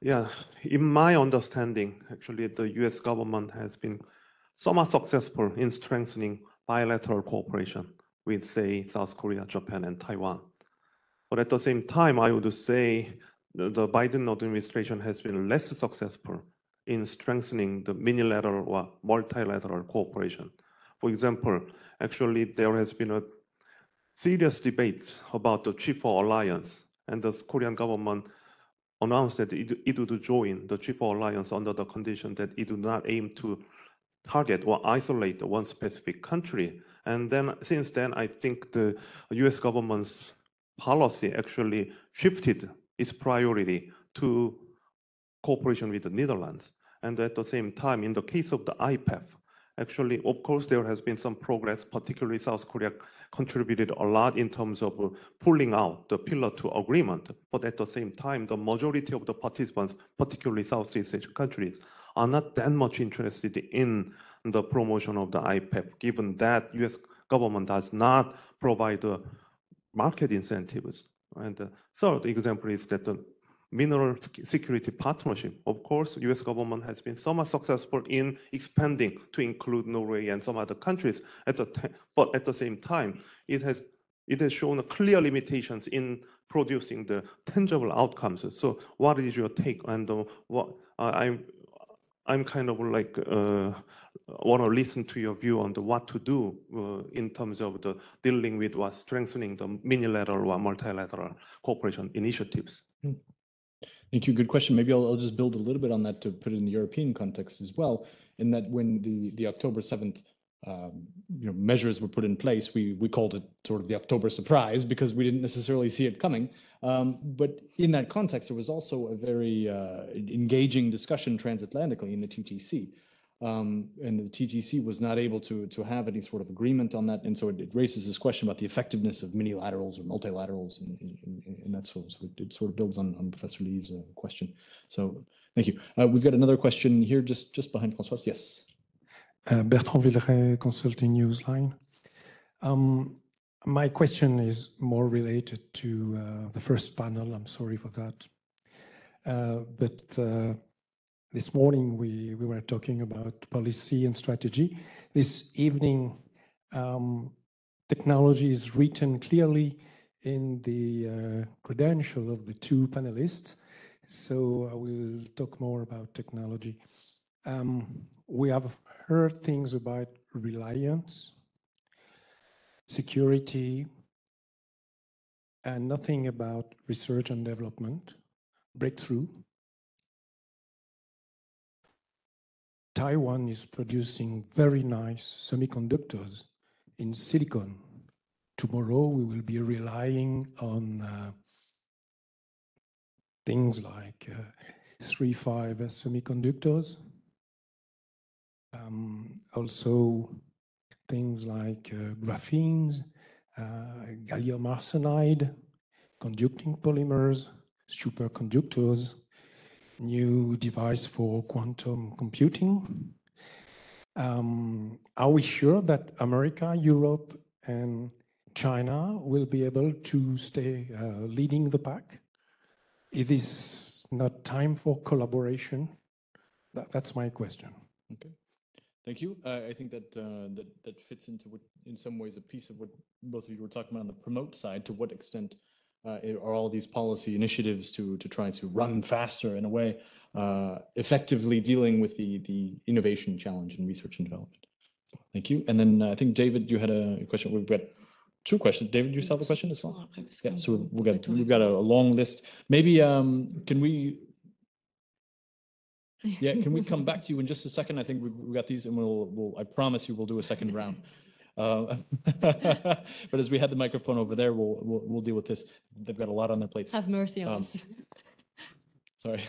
[SPEAKER 6] Yeah, in my understanding, actually, the US government has been somewhat successful in strengthening bilateral cooperation with, say, South Korea, Japan, and Taiwan. But at the same time, I would say the Biden administration has been less successful in strengthening the unilateral or multilateral cooperation. For example, actually, there has been a serious debate about the Triple Alliance, and the Korean government announced that it would join the Triple Alliance under the condition that it would not aim to target or isolate one specific country. And then, since then, I think the US government's policy actually shifted its priority to cooperation with the Netherlands. And at the same time, in the case of the IPEF, actually, of course, there has been some progress, particularly South Korea contributed a lot in terms of pulling out the Pillar 2 agreement. But at the same time, the majority of the participants, particularly Southeast Asian countries, are not that much interested in the promotion of the IPEF, given that US government does not provide market incentives. And the third example is that the mineral security partnership. Of course, US government has been somewhat successful in expanding to include Norway and some other countries. But at the same time, it has shown clear limitations in producing the tangible outcomes. So what is your take? And what I'm kind of like want to listen to your view on what to do in terms of the dealing with or strengthening the unilateral or multilateral cooperation initiatives.
[SPEAKER 1] Thank you. Good question. Maybe I'll just build a little bit on that to put it in the European context as well. In that, when the October 7th measures were put in place, we called it sort of the October surprise because we didn't necessarily see it coming. But in that context, there was also a very engaging discussion transatlantically in the TTC. And the TTC was not able to have any sort of agreement on that. And so it raises this question about the effectiveness of minilaterals or multilaterals and that sort of, so it sort of builds on Professor Lee's question. So thank you. We've got another question here just behind François. Yes.
[SPEAKER 7] Bertrand Villeray, Consulting Newsline. My question is more related to the first panel. I'm sorry for that. But this morning we were talking about policy and strategy. This evening, technology is written clearly in the credential of the two panelists. So I will talk more about technology. We have heard things about reliance, security, and nothing about research and development, breakthrough. Taiwan is producing very nice semiconductors in silicon. Tomorrow we will be relying on things like 3-5 semiconductors. Also things like graphenes, gallium arsenide, conducting polymers, superconductors, new device for quantum computing. Are we sure that America, Europe, and China will be able to stay leading the pack? It is not time for collaboration That's my question.
[SPEAKER 1] Okay, thank you. I think that that fits into what, in some ways, a piece of what both of you were talking about on the promote side. To what extent are all these policy initiatives to try to run faster in a way, effectively dealing with the innovation challenge in research and development? So, thank you. And then I think David, you had a question. We've got two questions. David, you still have a question as well? Yeah. So we've got a long list. Maybe can we? Yeah, can we come back to you in just a second? I think we got these, and we'll I promise you we'll do a second round. But as we had the microphone over there, we'll deal with this. They've got a lot on their plates.
[SPEAKER 3] Have mercy on us.
[SPEAKER 1] Sorry.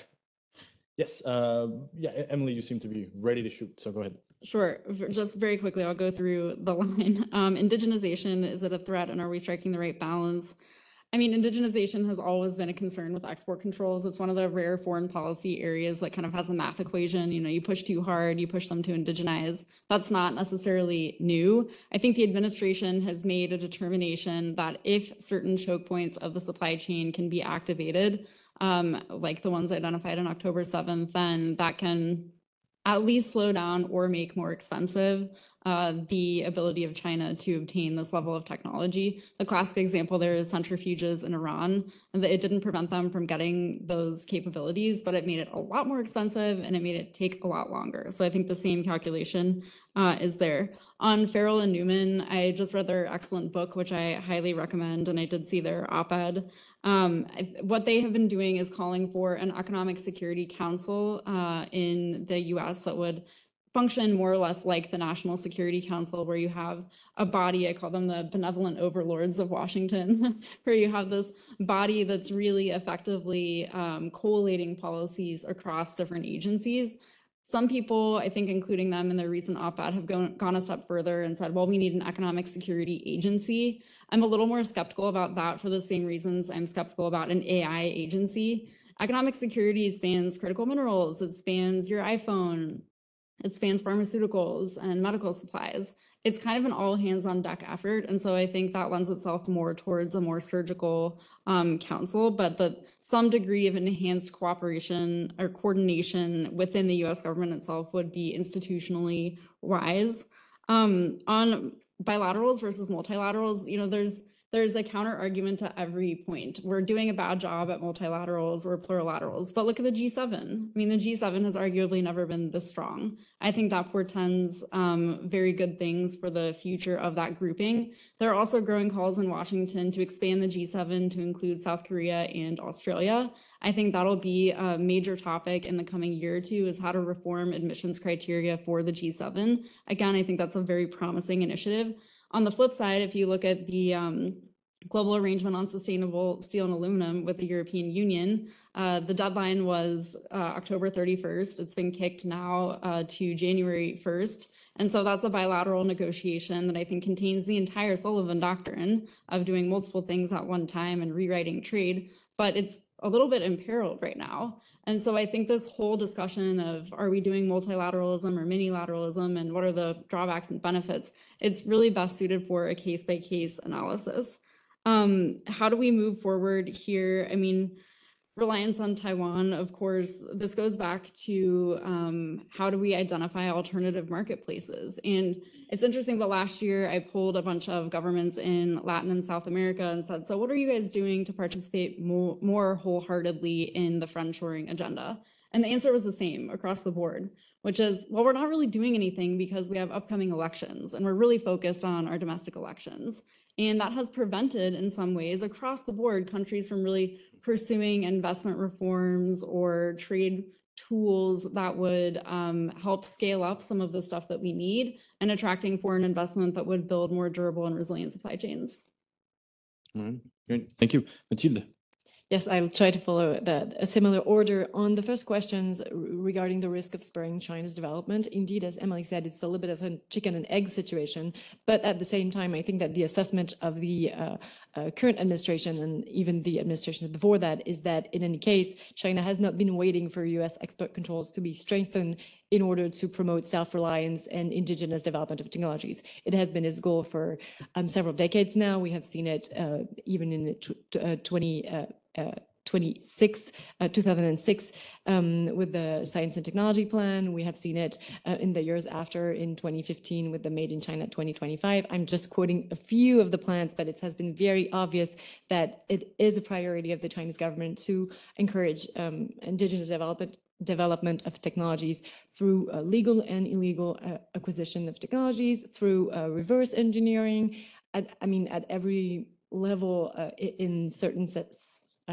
[SPEAKER 1] Yes. Yeah, Emily, you seem to be ready to shoot, so go ahead.
[SPEAKER 2] Sure. Just very quickly, I'll go through the line. Indigenization, is it a threat, and are we striking the right balance? I mean, indigenization has always been a concern with export controls. It's one of the rare foreign policy areas that kind of has a math equation. You know, you push too hard, you push them to indigenize. That's not necessarily new. I think the administration has made a determination that if certain choke points of the supply chain can be activated, like the ones identified on October 7th, then that can at least slow down or make more expensive the ability of China to obtain this level of technology. The classic example there is centrifuges in Iran, and it didn't prevent them from getting those capabilities, but it made it a lot more expensive and it made it take a lot longer. So I think the same calculation is there. On Farrell and Newman, I just read their excellent book, which I highly recommend, and I did see their op-ed. What they have been doing is calling for an economic security council in the US that would function more or less like the National Security Council, where you have a body, I call them the benevolent overlords of Washington, where you have this body that's really effectively collating policies across different agencies. Some people, I think, including them in their recent op-ed, have gone a step further and said, well, we need an economic security agency. I'm a little more skeptical about that for the same reasons I'm skeptical about an AI agency. Economic security spans critical minerals, it spans your iPhone, it spans pharmaceuticals and medical supplies. It's kind of an all hands on deck effort. And so I think that lends itself more towards a more surgical council, but some degree of enhanced cooperation or coordination within the US government itself would be institutionally wise. On bilaterals versus multilaterals, you know, there's a counter argument to every point. We're doing a bad job at multilaterals or plurilaterals, but look at the G7. I mean, the G7 has arguably never been this strong. I think that portends very good things for the future of that grouping. There are also growing calls in Washington to expand the G7 to include South Korea and Australia. I think that'll be a major topic in the coming year or two, is how to reform admissions criteria for the G7. Again, I think that's a very promising initiative. On the flip side, if you look at the Global Arrangement on Sustainable Steel and Aluminum with the European Union, the deadline was October 31st. It's been kicked now to January 1st. And so that's a bilateral negotiation that I think contains the entire Sullivan Doctrine of doing multiple things at one time and rewriting trade, but it's a little bit imperiled right now. And so I think this whole discussion of, are we doing multilateralism or minilateralism, and what are the drawbacks and benefits, it's really best suited for a case-by-case analysis. How do we move forward here? I mean, reliance on Taiwan, of course, this goes back to how do we identify alternative marketplaces? And it's interesting, but last year I polled a bunch of governments in Latin and South America and said, so what are you guys doing to participate more wholeheartedly in the friendshoring agenda? And the answer was the same across the board, which is, well, we're not really doing anything because we have upcoming elections and we're really focused on our domestic elections. And that has prevented, in some ways, across the board, countries from really pursuing investment reforms or trade tools that would help scale up some of the stuff that we need and attracting foreign investment that would build more durable and resilient supply chains.
[SPEAKER 1] All right. Great. Thank you. Mathilde.
[SPEAKER 3] Yes, I'll try to follow a similar order. On the first questions regarding the risk of spurring China's development, indeed, as Emily said, it's a little bit of a chicken and egg situation. But at the same time, I think that the assessment of the current administration and even the administrations before that is that in any case, China has not been waiting for US export controls to be strengthened in order to promote self-reliance and indigenous development of technologies. It has been its goal for several decades now. We have seen it even in 2006 with the Science and Technology Plan. We have seen it in the years after, in 2015 with the Made in China 2025. I'm just quoting a few of the plans, but it has been very obvious that it is a priority of the Chinese government to encourage indigenous development of technologies through legal and illegal acquisition of technologies, through reverse engineering, at every level in certain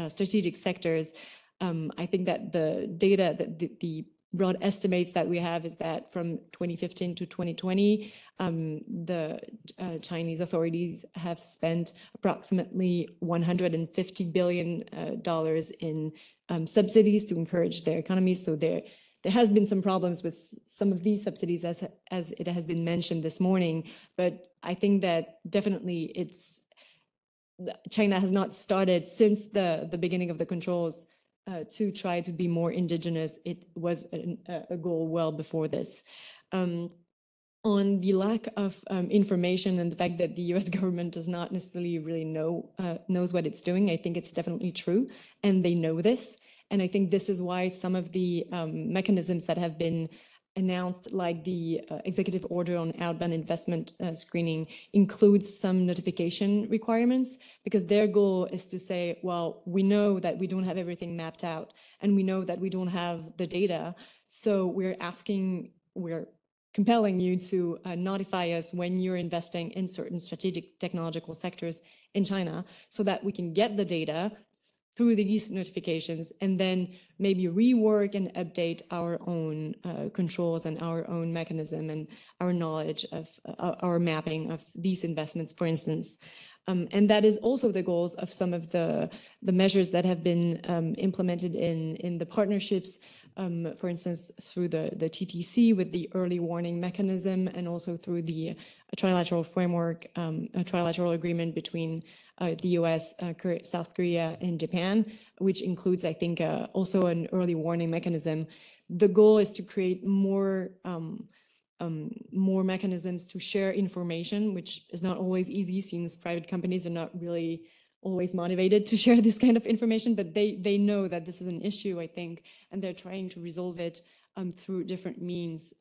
[SPEAKER 3] strategic sectors. I think that the data, that the broad estimates that we have is that from 2015 to 2020, the Chinese authorities have spent approximately $150 billion in subsidies to encourage their economy. So there has been some problems with some of these subsidies, as it has been mentioned this morning. But I think that definitely China has not started since the beginning of the controls to try to be more indigenous. It was a goal well before this. On the lack of information and the fact that the US government does not necessarily really knows what it's doing, I think it's definitely true, and they know this. And I think this is why some of the mechanisms that have been announced, like the executive order on outbound investment screening, includes some notification requirements, because their goal is to say, well, we know that we don't have everything mapped out, and we know that we don't have the data. So we're compelling you to notify us when you're investing in certain strategic technological sectors in China, so that we can get the data through these notifications, and then maybe rework and update our own controls and our own mechanism and our knowledge of our mapping of these investments, for instance. And that is also the goals of some of the measures that have been implemented in the partnerships, for instance, through the TTC with the early warning mechanism, and also through the trilateral framework, a trilateral agreement between the US, South Korea, and Japan, which includes, I think, also an early warning mechanism. The goal is to create more mechanisms to share information, which is not always easy, since private companies are not really always motivated to share this kind of information, but they know that this is an issue, I think, and they're trying to resolve it through different means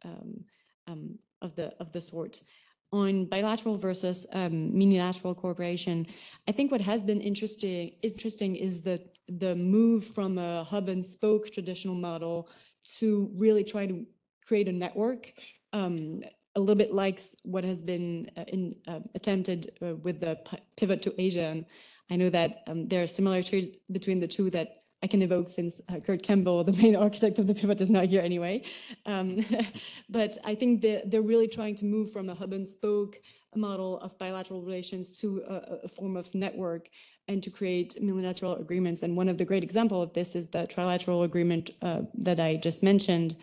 [SPEAKER 3] of the sort. On bilateral versus unilateral cooperation, I think what has been interesting is the move from a hub and spoke traditional model to really try to create a network, a little bit like what has been attempted with the pivot to Asia. And I know that there are similarities between the two that I can evoke, since Kurt Campbell, the main architect of the pivot, is not here anyway. But I think they're really trying to move from a hub and spoke model of bilateral relations to a form of network, and to create multilateral agreements. And one of the great examples of this is the trilateral agreement that I just mentioned,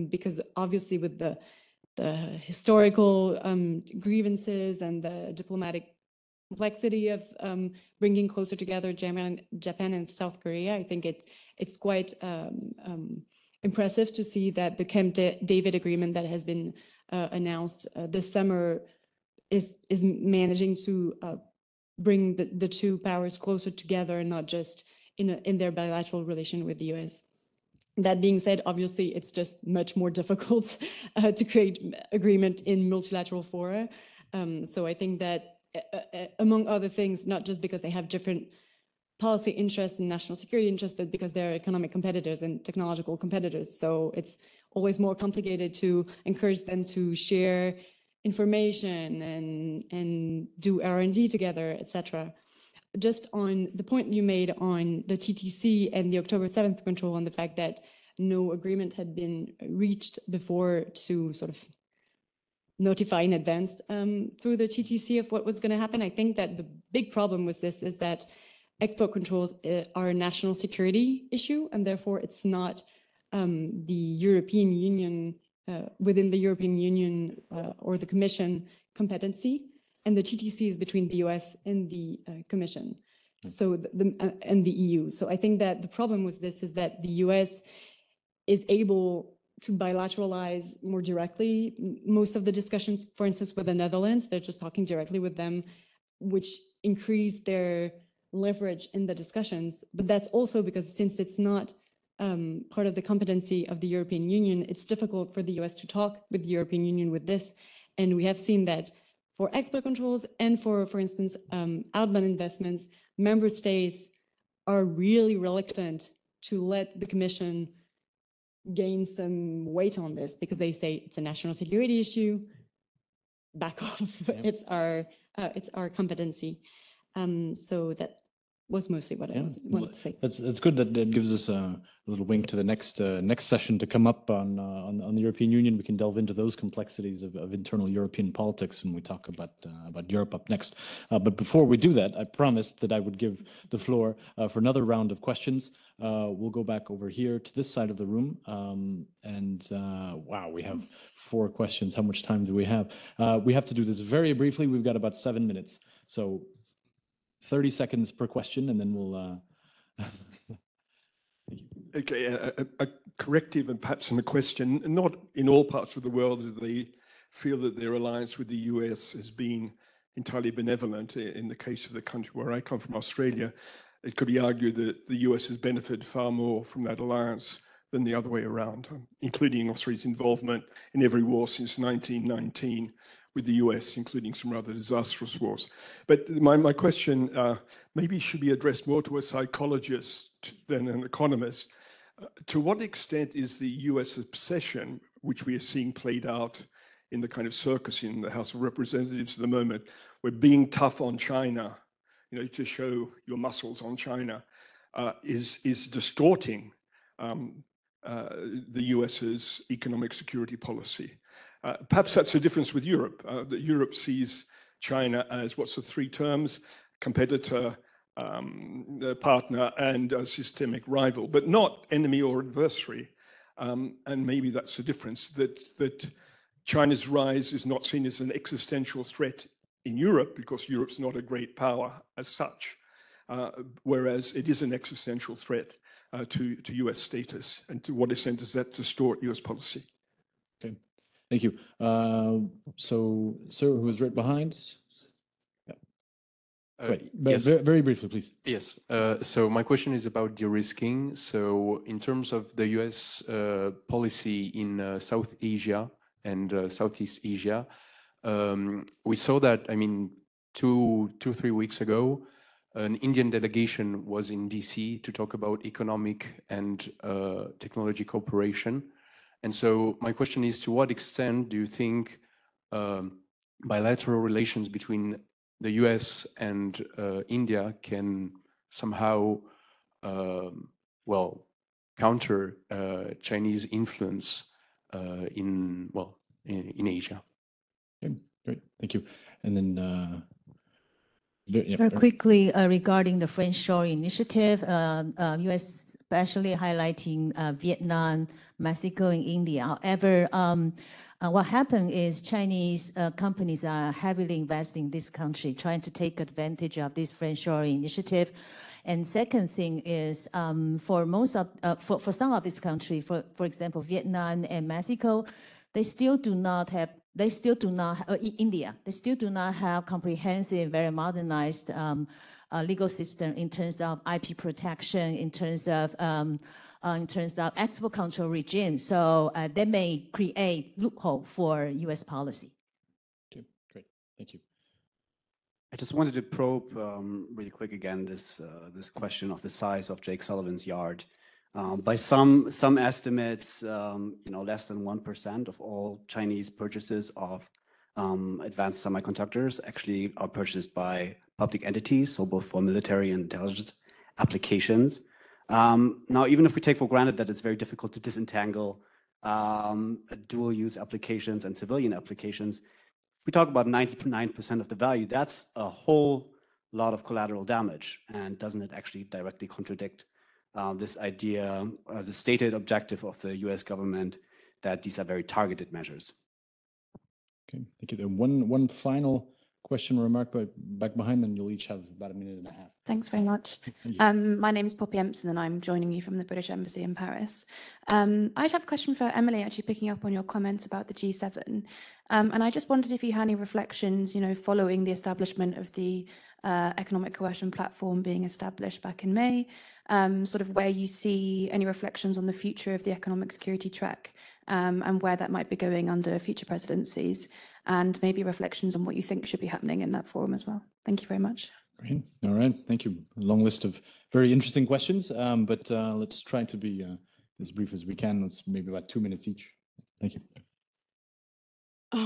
[SPEAKER 3] because obviously with the historical grievances and the diplomatic complexity of bringing closer together Japan and South Korea, I think it's quite impressive to see that the Camp David agreement that has been announced this summer is managing to bring the two powers closer together, and not just in their bilateral relation with the US. That being said, obviously, it's just much more difficult to create agreement in multilateral fora. So I think that among other things, not just because they have different policy interests and national security interests, but because they're economic competitors and technological competitors. So it's always more complicated to encourage them to share information and do R&D together, etc. Just on the point you made on the TTC and the October 7th control, on the fact that no agreement had been reached before to sort of notify in advance through the TTC of what was going to happen. I think that the big problem with this is that export controls are a national security issue, and therefore it's not the European Union, within the European Union or the Commission competency, and the TTC is between the US and the Commission, so and the EU. So I think that the problem with this is that the US is able to bilateralize more directly most of the discussions. For instance, with the Netherlands, they're just talking directly with them, which increase their leverage in the discussions. But that's also because since it's not part of the competency of the European Union, it's difficult for the US to talk with the European Union with this. And we have seen that for export controls and for instance, outbound investments, member states are really reluctant to let the Commission gain some weight on this because they say it's a national security issue. Back off. Yep. It's our competency. So that was mostly what I wanted to say.
[SPEAKER 1] That's good. That gives us a little wink to the next session to come up on the European Union. We can delve into those complexities of internal European politics when we talk about Europe up next. But before we do that, I promised that I would give the floor for another round of questions. We'll go back over here to this side of the room. Wow, we have 4 questions. How much time do we have? We have to do this very briefly. We've got about 7 minutes. So 30 seconds per question, and then we'll...
[SPEAKER 8] Okay, a corrective and perhaps a question. Not in all parts of the world do they feel that their alliance with the US has been entirely benevolent. In the case of the country where I come from, Australia, it could be argued that the US has benefited far more from that alliance than the other way around, including Australia's involvement in every war since 1919 with the US, including some rather disastrous wars. But my question maybe should be addressed more to a psychologist than an economist. To what extent is the US obsession, which we are seeing played out in the kind of circus in the House of Representatives at the moment, where being tough on China, you know, to show your muscles on China, is distorting the US's economic security policy? Perhaps that's the difference with Europe, that Europe sees China as, what's the 3 terms, competitor, partner, and a systemic rival, but not enemy or adversary. And maybe that's the difference, that China's rise is not seen as an existential threat in Europe, because Europe's not a great power as such, whereas it is an existential threat to US status. And to what extent does that distort US policy?
[SPEAKER 1] Okay. Thank you. So, sir, who is right behind? Yeah. Yes. Very briefly, please.
[SPEAKER 9] Yes. So my question is about de-risking. So in terms of the US policy in South Asia and Southeast Asia, we saw that, I mean, 3 weeks ago, an Indian delegation was in DC to talk about economic and technology cooperation. And so my question is, to what extent do you think bilateral relations between the US and India can somehow, counter Chinese influence in Asia?
[SPEAKER 1] Okay, great, thank you. And then,
[SPEAKER 10] very quickly regarding the friendshore initiative, US especially highlighting Vietnam, Mexico, and India. However, what happened is Chinese companies are heavily investing in this country, trying to take advantage of this friendshore initiative. And second thing is, for some of this country, for example, Vietnam and Mexico, they still do not have. India, they still do not have comprehensive, very modernized legal system in terms of IP protection, in terms of export control regime. So they may create loophole for US policy.
[SPEAKER 1] Okay, great, thank you.
[SPEAKER 11] I just wanted to probe really quick again this question of the size of Jake Sullivan's yard. By some estimates, less than 1% of all Chinese purchases of advanced semiconductors actually are purchased by public entities, so both for military and intelligence applications. Now, even if we take for granted that it's very difficult to disentangle dual-use applications and civilian applications, if we talk about 99% of the value, that's a whole lot of collateral damage. And doesn't it actually directly contradict this idea, the stated objective of the US government, that these are very targeted measures?
[SPEAKER 1] Okay, thank you. One final question or remark back behind, then you'll each have about 1.5 minutes.
[SPEAKER 12] Thanks very much. My name is Poppy Empson and I'm joining you from the British Embassy in Paris. I have a question for Emily, actually picking up on your comments about the G7. And I just wondered if you had any reflections, following the establishment of the economic coercion platform being established back in May, sort of where you see any reflections on the future of the economic security track and where that might be going under future presidencies, and maybe reflections on what you think should be happening in that forum as well. Thank you very much.
[SPEAKER 1] Great. All right. Thank you. A long list of very interesting questions, but let's try to be as brief as we can. Let's maybe about 2 minutes each. Thank you.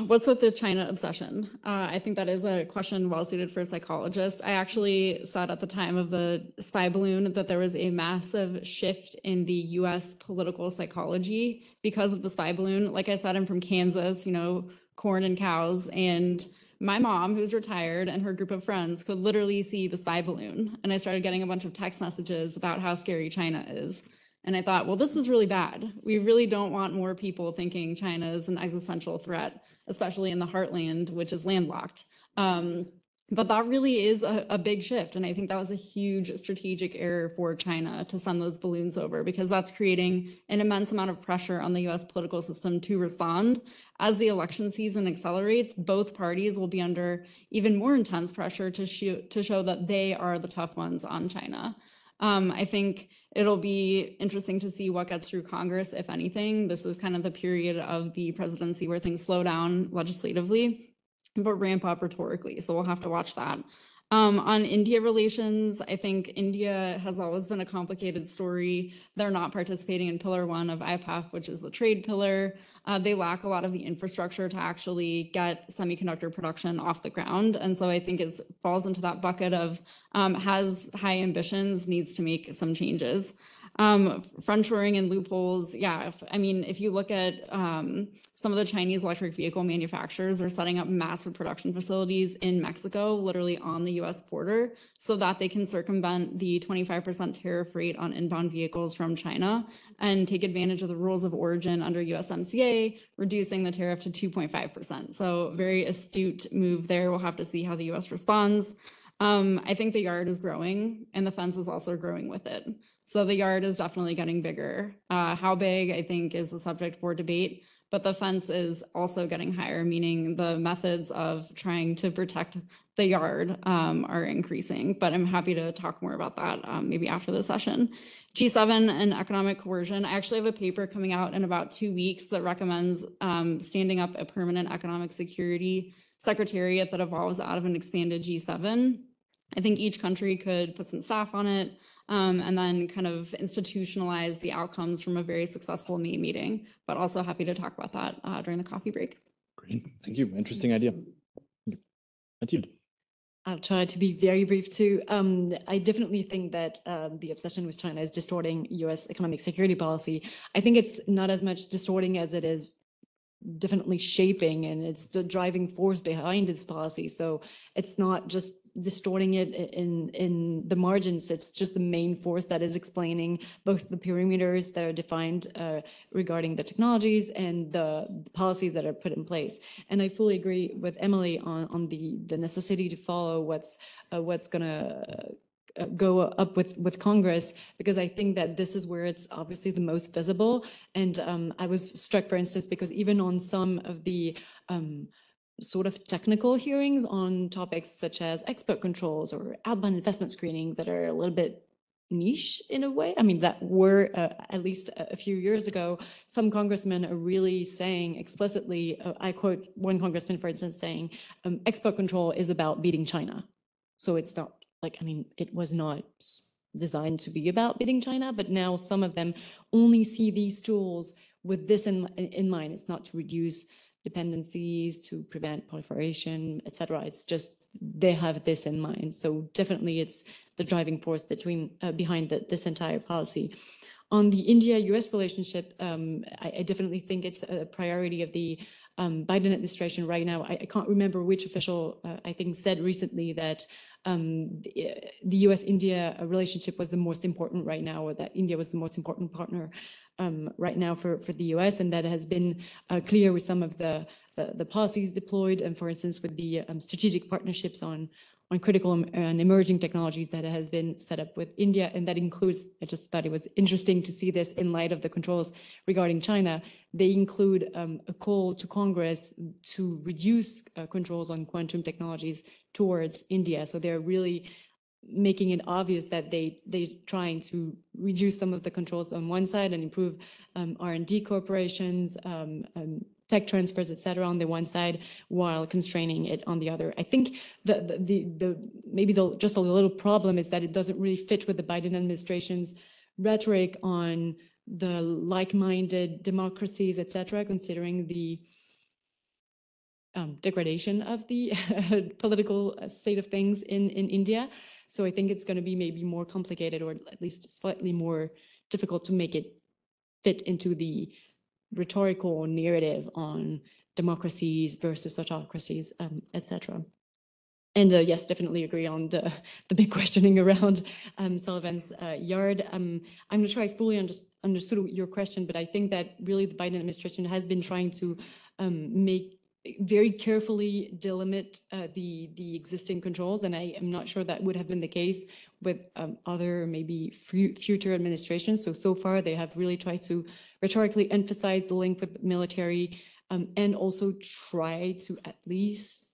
[SPEAKER 2] What's with the China obsession? I think that is a question well suited for a psychologist. I actually said at the time of the spy balloon that there was a massive shift in the US political psychology because of the spy balloon. Like I said, I'm from Kansas, you know, corn and cows, and my mom, who's retired, and her group of friends could literally see the spy balloon. And I started getting a bunch of text messages about how scary China is. And I thought, well, this is really bad. We really don't want more people thinking China is an existential threat, especially in the heartland, which is landlocked. But that really is a big shift. And I think that was a huge strategic error for China to send those balloons over, because that's creating an immense amount of pressure on the US political system to respond. As the election season accelerates, both parties will be under even more intense pressure to show that they are the tough ones on China. I think it'll be interesting to see what gets through Congress, if anything. This is kind of the period of the presidency where things slow down legislatively, but ramp up rhetorically. So we'll have to watch that. On India relations, I think India has always been a complicated story. They're not participating in Pillar 1 of IPAF, which is the trade pillar. They lack a lot of the infrastructure to actually get semiconductor production off the ground. And so I think it falls into that bucket of has high ambitions, needs to make some changes. Friendshoring and loopholes, yeah, if you look at some of the Chinese electric vehicle manufacturers are setting up massive production facilities in Mexico, literally on the US border, so that they can circumvent the 25% tariff rate on inbound vehicles from China and take advantage of the rules of origin under USMCA, reducing the tariff to 2.5%. So very astute move there. We'll have to see how the US responds. I think the yard is growing and the fence is also growing with it. So the yard is definitely getting bigger. How big, I think, is the subject for debate, but the fence is also getting higher, meaning the methods of trying to protect the yard are increasing. But I'm happy to talk more about that maybe after the session. G7 and economic coercion. I actually have a paper coming out in about 2 weeks that recommends standing up a permanent economic security secretariat that evolves out of an expanded G7. I think each country could put some staff on it and then kind of institutionalize the outcomes from a very successful May meeting, but also happy to talk about that during the coffee break.
[SPEAKER 1] Great, thank you. Interesting idea. Mathilde.
[SPEAKER 3] I'll try to be very brief too. I definitely think that the obsession with China is distorting US economic security policy. I think it's not as much distorting as it is definitely shaping, and it's the driving force behind its policy. So it's not just distorting it in the margins, it's just the main force that is explaining both the perimeters that are defined regarding the technologies and the policies that are put in place. And I fully agree with Emily on the necessity to follow what's gonna go up with Congress, because I think that this is where it's obviously the most visible. And I was struck, for instance, because even on some of the sort of technical hearings on topics such as export controls or outbound investment screening that are a little bit niche in a way, that were at least a few years ago, some congressmen are really saying explicitly, I quote one congressman, for instance, saying export control is about beating China. So it's not it was not designed to be about beating China, but now some of them only see these tools with this in mind. It's not to reduce dependencies, to prevent proliferation, etc. It's just they have this in mind. So definitely it's the driving force behind this entire policy. On the India-US relationship, I definitely think it's a priority of the Biden administration right now. I can't remember which official, I think, said recently that the US-India relationship was the most important right now, or that India was the most important partner right now for the US, and that has been clear with some of the policies deployed, and for instance with the strategic partnerships on critical and emerging technologies that has been set up with India. And that includes, I just thought it was interesting to see this in light of the controls regarding China. They include a call to Congress to reduce controls on quantum technologies towards India. So they're really making it obvious that they're trying to reduce some of the controls on one side and improve R&D corporations, tech transfers, et cetera, on the one side, while constraining it on the other. I think maybe just a little problem is that it doesn't really fit with the Biden administration's rhetoric on the like-minded democracies, et cetera, considering the degradation of the political state of things in India. So I think it's going to be maybe more complicated, or at least slightly more difficult to make it fit into the rhetorical narrative on democracies versus autocracies, etc. And yes, definitely agree on the big questioning around Sullivan's yard. I'm not sure I fully understood your question, but I think that really the Biden administration has been trying to very carefully delimit the existing controls, and I am not sure that would have been the case with other maybe future administrations. So far they have really tried to rhetorically emphasize the link with the military, and also try to at least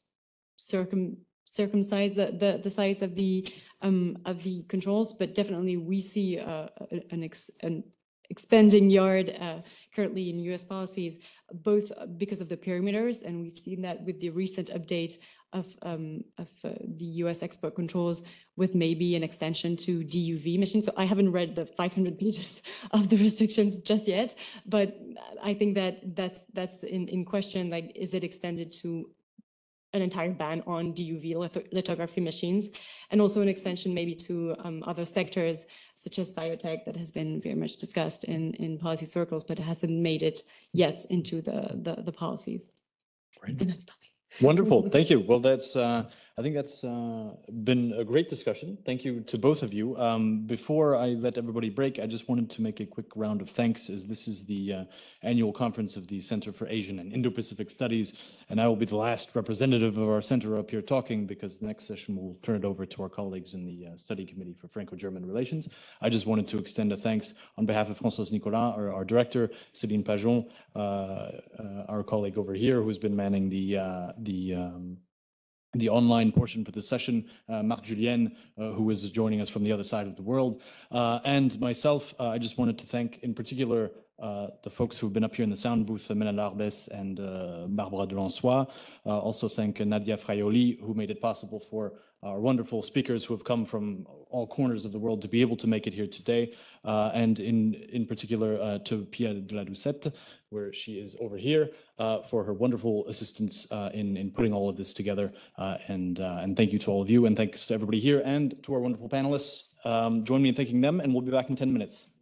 [SPEAKER 3] circumcise the size of the controls. But definitely we see an expanding yard currently in US policies, both because of the perimeters, and we've seen that with the recent update of the US export controls, with maybe an extension to DUV missions. So I haven't read the 500 pages of the restrictions just yet, but I think that that's in question. Like, is it extended to an entire ban on DUV lithography machines, and also an extension maybe to other sectors such as biotech that has been very much discussed in policy circles, but it hasn't made it yet into the policies.
[SPEAKER 1] Great. Wonderful. Thank you. Well, I think that's been a great discussion. Thank you to both of you. Before I let everybody break, I just wanted to make a quick round of thanks, as this is the annual conference of the Center for Asian and Indo-Pacific Studies, and I will be the last representative of our center up here talking, because the next session we'll turn it over to our colleagues in the Study Committee for Franco-German Relations. I just wanted to extend a thanks on behalf of Françoise Nicolas, our director, Céline Pajon, our colleague over here who's been manning the online portion for the session, Marc Julien, who is joining us from the other side of the world, and myself. I just wanted to thank in particular the folks who've been up here in the sound booth, Mélanie Arbès and Barbara Delançois. Also thank Nadia Fraioli, who made it possible for our wonderful speakers who have come from all corners of the world to be able to make it here today, and in particular to Pia de la Doucette, where she is over here, for her wonderful assistance in putting all of this together. And thank you to all of you, and thanks to everybody here and to our wonderful panelists. Join me in thanking them, and we'll be back in 10 minutes.